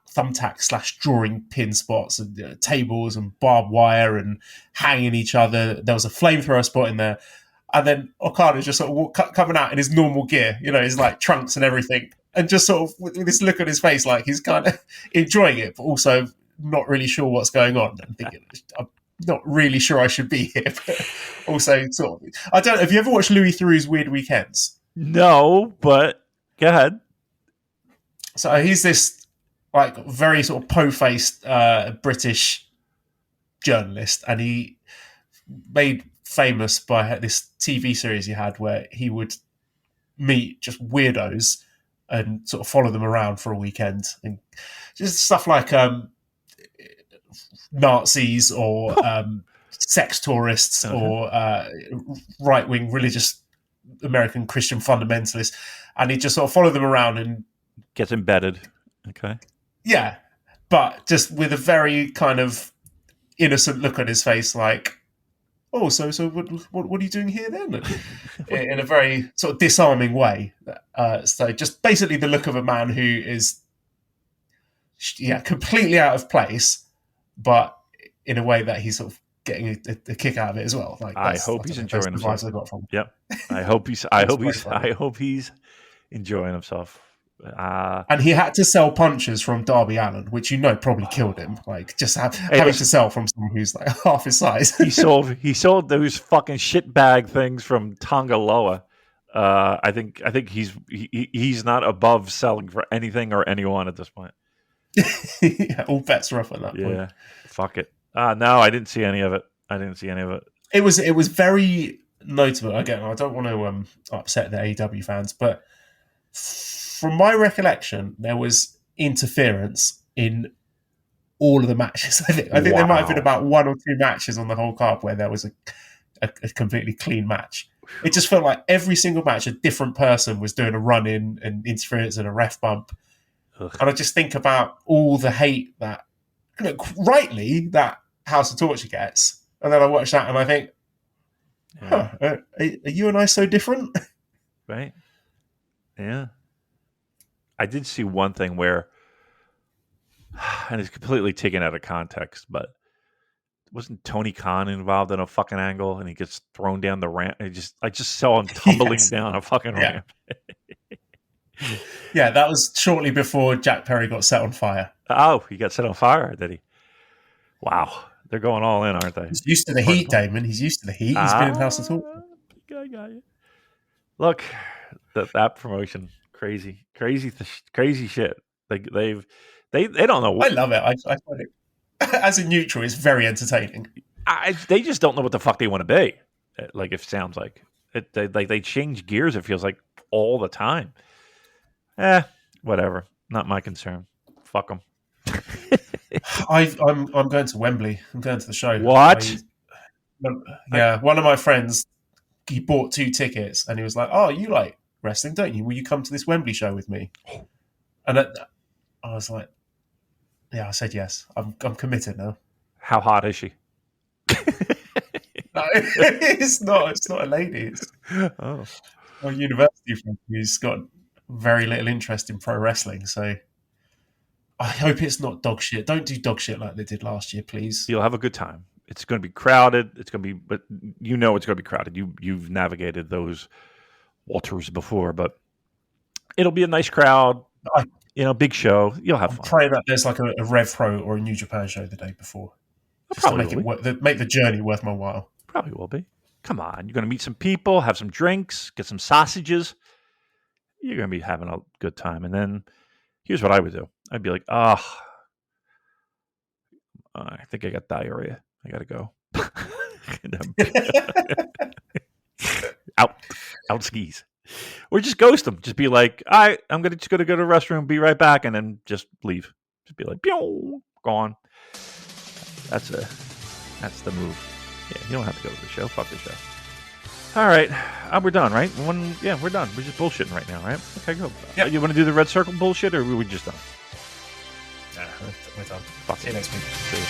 / drawing pin spots and tables and barbed wire and hanging each other. There was a flamethrower spot in there. And then Okada just sort of coming out in his normal gear, his like trunks and everything. And just sort of with this look on his face, like he's kind of enjoying it, but also not really sure what's going on. And thinking, I'm not really sure I should be here. But also, sort of, I don't know. Have you ever watched Louis Theroux's Weird Weekends? No, but go ahead. So he's this like very sort of po-faced British journalist, and he made famous by this TV series he had where he would meet just weirdos and sort of follow them around for a weekend, and just stuff like Nazis or sex tourists or right-wing religious American Christian fundamentalists, and he just sort of follow them around and gets embedded. Okay. Yeah, but just with a very kind of innocent look on his face, like, oh, so what are you doing here then? In a very sort of disarming way. So just basically the look of a man who is, completely out of place, but in a way that he's sort of getting a kick out of it as well. Like, I hope he's enjoying himself. I got from. Yep. I hope he's enjoying himself. And he had to sell punches from Darby Allin, which probably killed him. Like, just having to sell from someone who's like half his size. he sold those fucking shitbag things from Tonga Loa. I think he's not above selling for anything or anyone at this point. Yeah, all bets are off at that point. Yeah, fuck it. No, I didn't see any of it. It was very notable. Again, I don't want to upset the AEW fans, but from my recollection, there was interference in all of the matches. I think there might have been about 1 or 2 matches on the whole card where there was a completely clean match. It just felt like every single match, a different person was doing a run-in and interference and a ref bump. Ugh. And I just think about all the hate that, rightly, that House of Torture gets. And then I watch that and I think, are you and I so different? Right. Yeah. I did see one thing where, and it's completely taken out of context, but wasn't Tony Khan involved in a fucking angle and he gets thrown down the ramp? I just saw him tumbling down a fucking ramp. Yeah, that was shortly before Jack Perry got set on fire. Oh, he got set on fire, did he? Wow. They're going all in, aren't they? He's used to the heat, Damon. He's used to the heat. He's been in House of Torture. I got you. Look, that promotion, crazy shit. They don't know. I love it. I find it, as a neutral, it's very entertaining. They just don't know what the fuck they want to be. Like, it sounds like they change gears. It feels like all the time. Whatever. Not my concern. Fuck them. I'm going to Wembley. I'm going to the show. What? One of my friends, he bought 2 tickets and he was like, "Oh, you like wrestling, don't you? Will you come to this Wembley show with me?" And I was like, "Yeah," I said yes. I'm committed now. How hot is she? No, it's not. It's not a lady. It's a university friend who's got very little interest in pro wrestling. So I hope it's not dog shit. Don't do dog shit like they did last year, please. You'll have a good time. It's going to be crowded. It's going to be, but it's going to be crowded. You've navigated those waters before, but it'll be a nice crowd. Big show. You'll have fun. Pray that there's like a Rev Pro or a New Japan show the day before, just to make the journey worth my while. Probably will be. Come on, you're going to meet some people, have some drinks, get some sausages. You're going to be having a good time. And then here's what I would do. I'd be like, I think I got diarrhea. I got to go. out skis. Or just ghost them. Just be like, I'm just going to go to the restroom, be right back, and then just leave. Just be like, pew, gone. That's the move. Yeah, you don't have to go to the show. Fuck the show. All right. We're done, right? We're done. We're just bullshitting right now, right? Okay, go. Yep. You want to do the red circle bullshit, or are we just done? Nah, we're done. Fuck. See you next week. See you.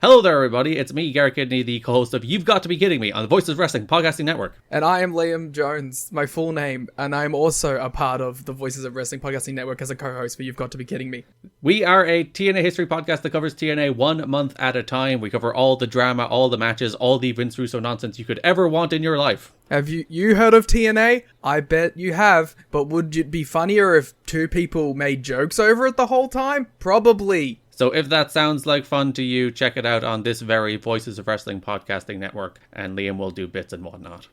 Hello there, everybody. It's me, Garrett Kidney, the co-host of You've Got to Be Kidding Me on the Voices of Wrestling Podcasting Network. And I am Liam Jones, my full name, and I'm also a part of the Voices of Wrestling Podcasting Network as a co-host for You've Got to Be Kidding Me. We are a TNA history podcast that covers TNA 1 month at a time. We cover all the drama, all the matches, all the Vince Russo nonsense you could ever want in your life. Have you heard of TNA? I bet you have, but would it be funnier if two people made jokes over it the whole time? Probably. So if that sounds like fun to you, check it out on this very Voices of Wrestling Podcasting Network, and Liam will do bits and whatnot.